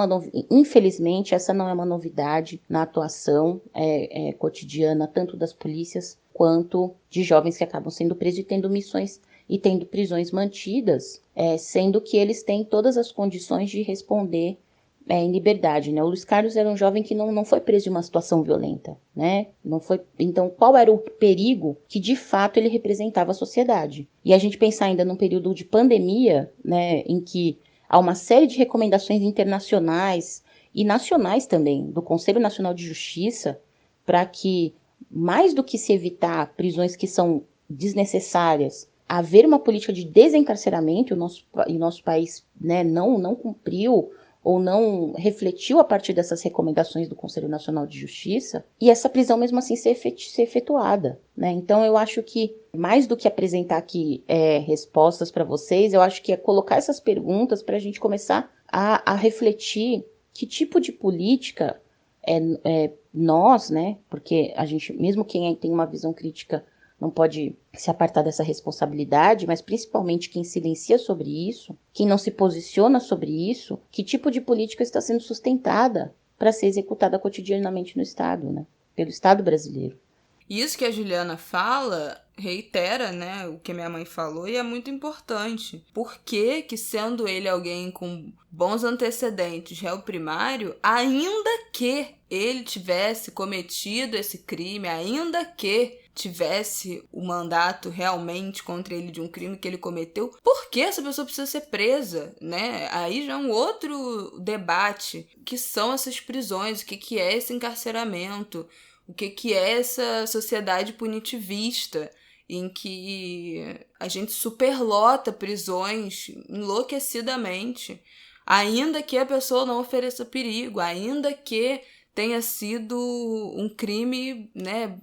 infelizmente, essa não é uma novidade na atuação cotidiana, tanto das polícias quanto de jovens que acabam sendo presos e tendo missões e tendo prisões mantidas, sendo que eles têm todas as condições de responder em liberdade. Né? O Luiz Carlos era um jovem que não foi preso em uma situação violenta. Né? Não foi. Então, qual era o perigo que de fato ele representava à sociedade? E a gente pensar ainda num período de pandemia, né, em que há uma série de recomendações internacionais e nacionais também, do Conselho Nacional de Justiça, para que, mais do que se evitar prisões que são desnecessárias, haver uma política de desencarceramento, e o nosso país, né, não cumpriu ou não refletiu a partir dessas recomendações do Conselho Nacional de Justiça, e essa prisão mesmo assim ser efetuada. Né? Então eu acho que, mais do que apresentar aqui respostas para vocês, eu acho que é colocar essas perguntas para a gente começar a refletir que tipo de política nós, né? Porque a gente, mesmo quem tem uma visão crítica, não pode se apartar dessa responsabilidade, mas principalmente quem silencia sobre isso, quem não se posiciona sobre isso, que tipo de política está sendo sustentada para ser executada cotidianamente no Estado, né? Pelo Estado brasileiro. Isso que a Juliana fala reitera, né, o que minha mãe falou e é muito importante. Por que, sendo ele alguém com bons antecedentes, réu primário, ainda que ele tivesse cometido esse crime, ainda que tivesse o mandato realmente contra ele de um crime que ele cometeu, por que essa pessoa precisa ser presa, né? Aí já é um outro debate, que são essas prisões, o que é esse encarceramento, o que é essa sociedade punitivista, em que a gente superlota prisões enlouquecidamente, ainda que a pessoa não ofereça perigo, ainda que tenha sido um crime, né,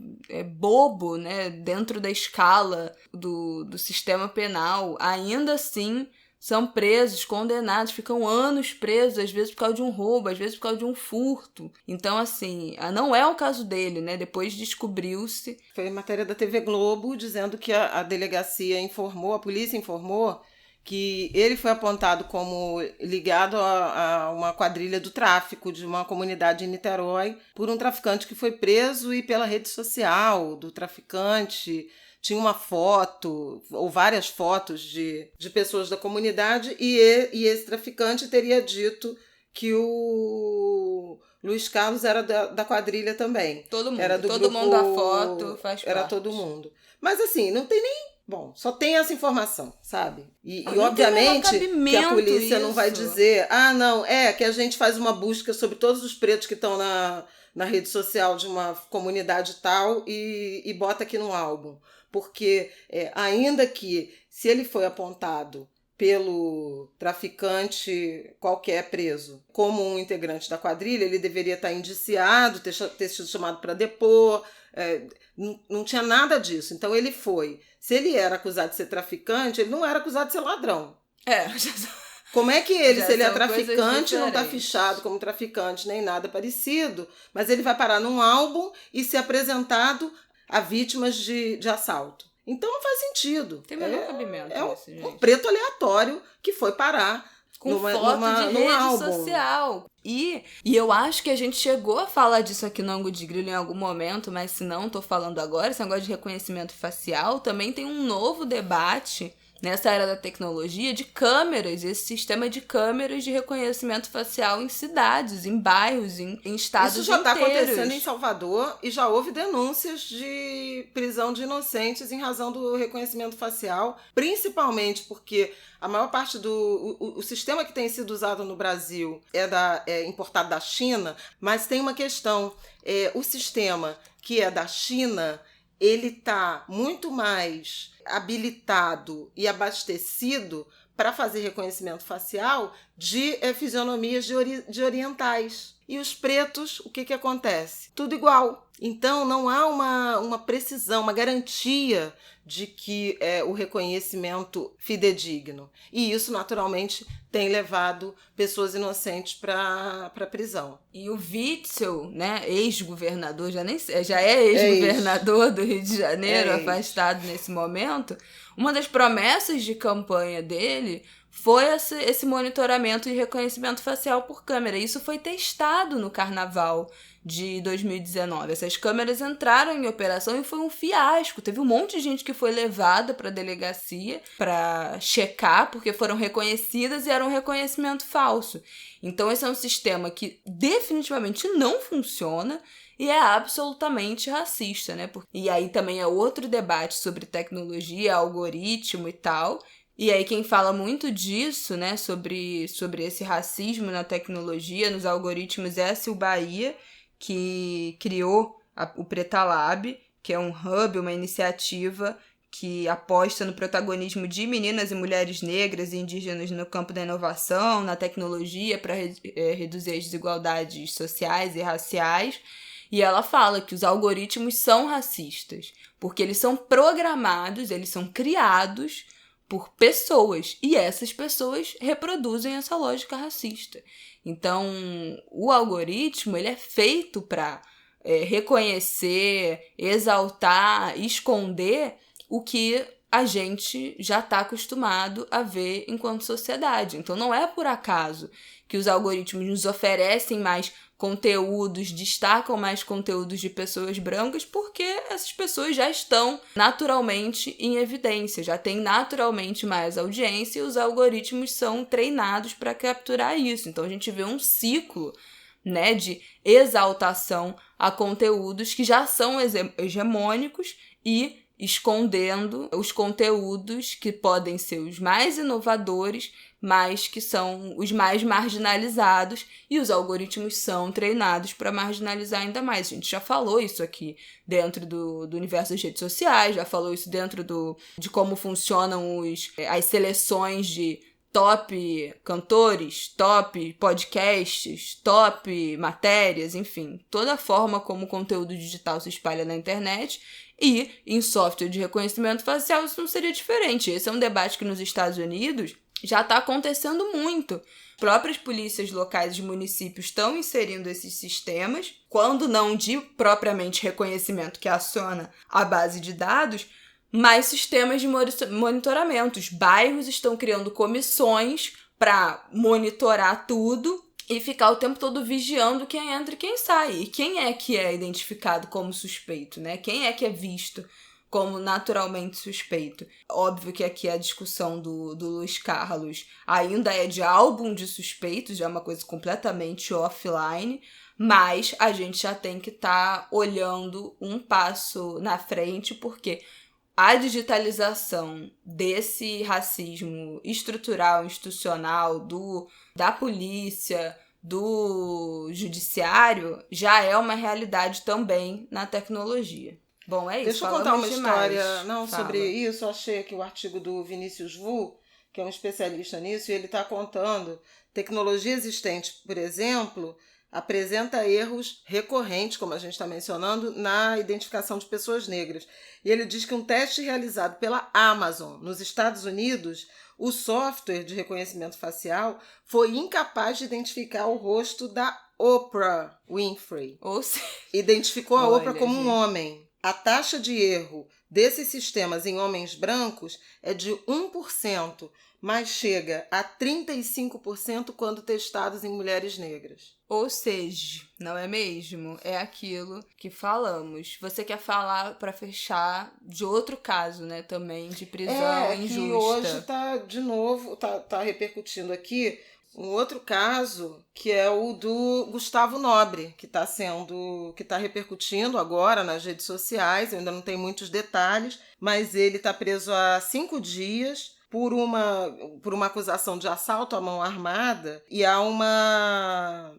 bobo, né, dentro da escala do sistema penal, ainda assim são presos, condenados, ficam anos presos, às vezes por causa de um roubo, às vezes por causa de um furto. Então, assim, não é o caso dele, né? Depois descobriu-se. Foi matéria da TV Globo dizendo que a delegacia informou, a polícia informou que ele foi apontado como ligado a uma quadrilha do tráfico de uma comunidade em Niterói por um traficante que foi preso, e pela rede social do traficante tinha uma foto ou várias fotos de pessoas da comunidade, e esse traficante teria dito que o Luiz Carlos era da quadrilha também. Todo mundo, era do todo grupo, mundo da foto faz era parte. todo mundo. Mas assim, não tem nem... Bom, só tem essa informação, sabe? E obviamente que a polícia isso. Não vai dizer, não, que a gente faz uma busca sobre todos os pretos que estão na rede social de uma comunidade tal e bota aqui no álbum. Porque ainda que, se ele foi apontado pelo traficante qualquer preso como um integrante da quadrilha, ele deveria estar indiciado, ter sido chamado para depor, não tinha nada disso. Então ele foi. Se ele era acusado de ser traficante, ele não era acusado de ser ladrão. Como é que ele, Já se ele é são coisas traficante, não está diferentes. fichado como traficante nem nada parecido, mas ele vai parar num álbum e ser apresentado a vítimas de assalto. Então não faz sentido. Tem menor cabimento É isso, gente. um preto aleatório que foi parar Com foto de num rede álbum. social. E eu acho que a gente chegou a falar disso aqui no Ângulo de Grilo em algum momento, mas se não, tô falando agora. Esse negócio de reconhecimento facial também tem um novo debate nessa era da tecnologia de câmeras, esse sistema de câmeras de reconhecimento facial em cidades, em bairros, em estados Isso já está inteiros. acontecendo em Salvador e já houve denúncias de prisão de inocentes em razão do reconhecimento facial, principalmente porque a maior parte o sistema que tem sido usado no Brasil é importado da China, mas tem uma questão, o sistema que é da China, ele está muito mais habilitado e abastecido para fazer reconhecimento facial de fisionomias de orientais. E os pretos, o que acontece? Tudo igual. Então, não há uma precisão, uma garantia de que o reconhecimento fidedigno. E isso, naturalmente, tem levado pessoas inocentes para a prisão. E o Witzel, né, ex-governador, já é ex-governador do Rio de Janeiro, afastado nesse momento, uma das promessas de campanha dele foi esse monitoramento e reconhecimento facial por câmera. Isso foi testado no Carnaval de 2019. Essas câmeras entraram em operação e foi um fiasco. Teve um monte de gente que foi levada para a delegacia para checar, porque foram reconhecidas e era um reconhecimento falso. Então esse é um sistema que definitivamente não funciona e é absolutamente racista, né? E aí também é outro debate sobre tecnologia, algoritmo e tal. E aí quem fala muito disso, né, sobre esse racismo na tecnologia, nos algoritmos, é a Sil Bahia, que criou o Preta Lab, que é um hub, uma iniciativa que aposta no protagonismo de meninas e mulheres negras e indígenas no campo da inovação, na tecnologia, para reduzir as desigualdades sociais e raciais. E ela fala que os algoritmos são racistas, porque eles são programados, eles são criados por pessoas, e essas pessoas reproduzem essa lógica racista. Então, o algoritmo ele é feito para reconhecer, exaltar, esconder o que a gente já está acostumado a ver enquanto sociedade. Então, não é por acaso que os algoritmos nos oferecem mais conteúdos, destacam mais conteúdos de pessoas brancas, porque essas pessoas já estão naturalmente em evidência, já têm naturalmente mais audiência e os algoritmos são treinados para capturar isso. Então a gente vê um ciclo, né, de exaltação a conteúdos que já são hegemônicos e escondendo os conteúdos que podem ser os mais inovadores, mas que são os mais marginalizados, e os algoritmos são treinados para marginalizar ainda mais. A gente já falou isso aqui dentro do universo das redes sociais, já falou isso dentro de como funcionam as seleções de top cantores, top podcasts, top matérias, enfim, toda a forma como o conteúdo digital se espalha na internet. E em software de reconhecimento facial isso não seria diferente. Esse é um debate que nos Estados Unidos já está acontecendo muito. Próprias polícias locais de municípios estão inserindo esses sistemas, quando não de propriamente reconhecimento que aciona a base de dados, mas sistemas de monitoramento. Os bairros estão criando comissões para monitorar tudo e ficar o tempo todo vigiando quem entra e quem sai. E quem é que é identificado como suspeito, né? Quem é que é visto como naturalmente suspeito? Óbvio que aqui a discussão do Luiz Carlos ainda é de álbum de suspeitos, já é uma coisa completamente offline, mas a gente já tem que estar olhando um passo na frente, porque a digitalização desse racismo estrutural, institucional, da polícia, do judiciário, já é uma realidade também na tecnologia. Bom, é isso. Deixa eu contar uma história Fala. sobre isso. Eu achei aqui o artigo do Vinícius Vu, que é um especialista nisso, e ele está contando tecnologia existente, por exemplo, apresenta erros recorrentes, como a gente está mencionando, na identificação de pessoas negras. E ele diz que um teste realizado pela Amazon nos Estados Unidos, o software de reconhecimento facial foi incapaz de identificar o rosto da Oprah Winfrey. Ou seja, identificou a Oprah como um gente. homem. A taxa de erro desses sistemas em homens brancos é de 1%, mas chega a 35% quando testados em mulheres negras. Ou seja, não é mesmo? É aquilo que falamos. Você quer falar para fechar de outro caso, né? Também de prisão injusta. Que hoje tá, de novo, tá repercutindo aqui um outro caso, que é o do Gustavo Nobre, que tá repercutindo agora nas redes sociais. Eu ainda não tenho muitos detalhes, mas ele está preso há 5 dias por uma acusação de assalto à mão armada, e há uma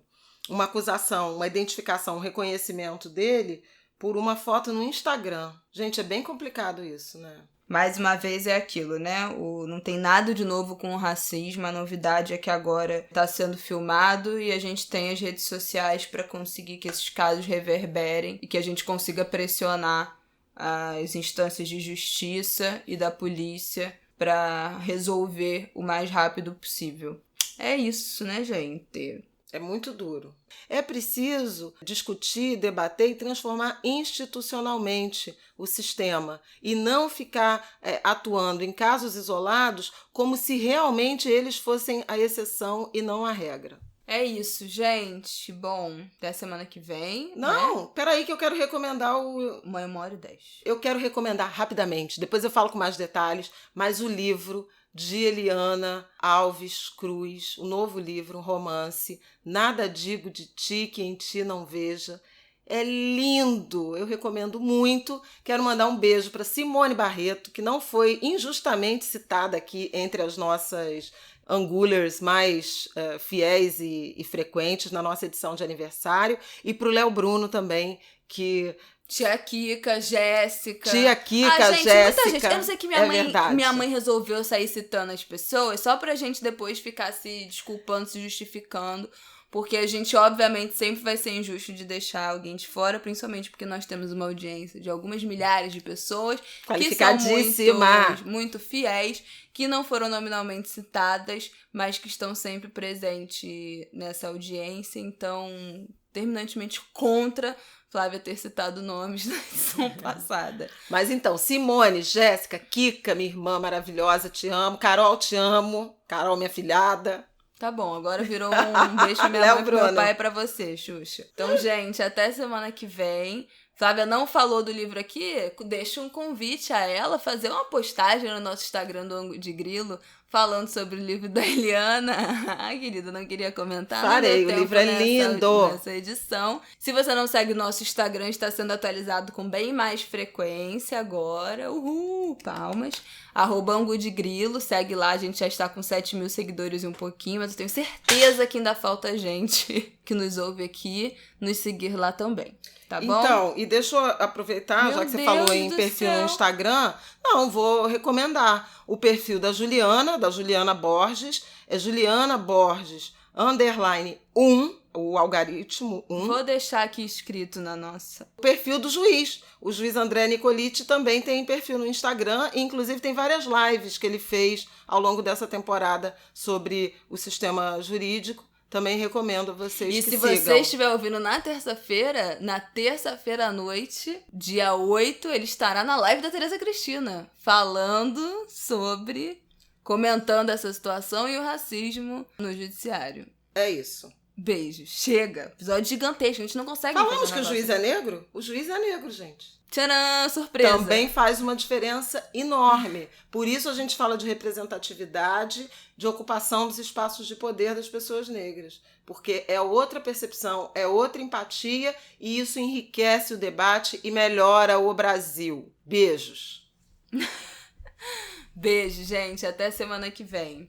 acusação, uma identificação, um reconhecimento dele por uma foto no Instagram. Gente, é bem complicado isso, né? Mais uma vez é aquilo, né? Não tem nada de novo com o racismo. A novidade é que agora está sendo filmado e a gente tem as redes sociais para conseguir que esses casos reverberem e que a gente consiga pressionar as instâncias de justiça e da polícia para resolver o mais rápido possível. É isso, né, gente? É muito duro. É preciso discutir, debater e transformar institucionalmente o sistema e não ficar atuando em casos isolados como se realmente eles fossem a exceção e não a regra. É isso, gente. Bom, até semana que vem. Não, né? Peraí que eu quero recomendar Uma hora e 10. Eu quero recomendar rapidamente, depois eu falo com mais detalhes, mas o livro de Eliana Alves Cruz, o novo livro, um romance, Nada Digo de Ti que em Ti Não Veja. É lindo, eu recomendo muito. Quero mandar um beijo para Simone Barreto, que não foi injustamente citada aqui entre as nossas angulers mais fiéis e frequentes na nossa edição de aniversário, e para o Léo Bruno também, que... Tia Kika, Jéssica. Gente, Jéssica. Muita gente. Eu não sei que verdade. Minha mãe resolveu sair citando as pessoas só pra gente depois ficar se desculpando, se justificando. Porque a gente, obviamente, sempre vai ser injusto de deixar alguém de fora, principalmente porque nós temos uma audiência de algumas milhares de pessoas que são muito fiéis, que não foram nominalmente citadas, mas que estão sempre presentes nessa audiência. Então, terminantemente contra Flávia ter citado nomes na edição passada. Mas então, Simone, Jéssica, Kika, minha irmã maravilhosa, te amo. Carol, te amo. Carol, minha filhada. Tá bom, agora virou um beijo pra minha mãe e pro meu pai pra você, Xuxa. Então, gente, até semana que vem. Flávia não falou do livro aqui, deixa um convite a ela fazer uma postagem no nosso Instagram do Ângulo de Grilo, falando sobre o livro da Eliana. Ai, querida, não queria comentar. Farei, o livro é lindo. Nessa edição. Se você não segue o nosso Instagram, está sendo atualizado com bem mais frequência agora. Uhul, palmas. @Ângulo de Grilo, segue lá, a gente já está com 7.000 seguidores e um pouquinho, mas eu tenho certeza que ainda falta gente que nos ouve aqui, nos seguir lá também. Tá bom? Então, e deixa eu aproveitar, já que você falou em perfil no Instagram, vou recomendar o perfil da Juliana Borges, é Juliana Borges, _1, o algoritmo 1. Vou deixar aqui escrito na nossa. O perfil do juiz. O juiz André Nicoliti também tem perfil no Instagram, e inclusive tem várias lives que ele fez ao longo dessa temporada sobre o sistema jurídico. Também recomendo a vocês que sigam. E se você estiver ouvindo na terça-feira à noite, dia 8, ele estará na live da Tereza Cristina, falando sobre, comentando essa situação e o racismo no judiciário. É isso. Beijo. Chega. Episódio gigantesco, a gente não consegue... Falamos que o juiz é negro? O juiz é negro, gente. Tcharam, surpresa. Também faz uma diferença enorme. Por isso a gente fala de representatividade, de ocupação dos espaços de poder das pessoas negras. Porque é outra percepção, é outra empatia, e isso enriquece o debate e melhora o Brasil. Beijos. Beijo, gente. Até semana que vem.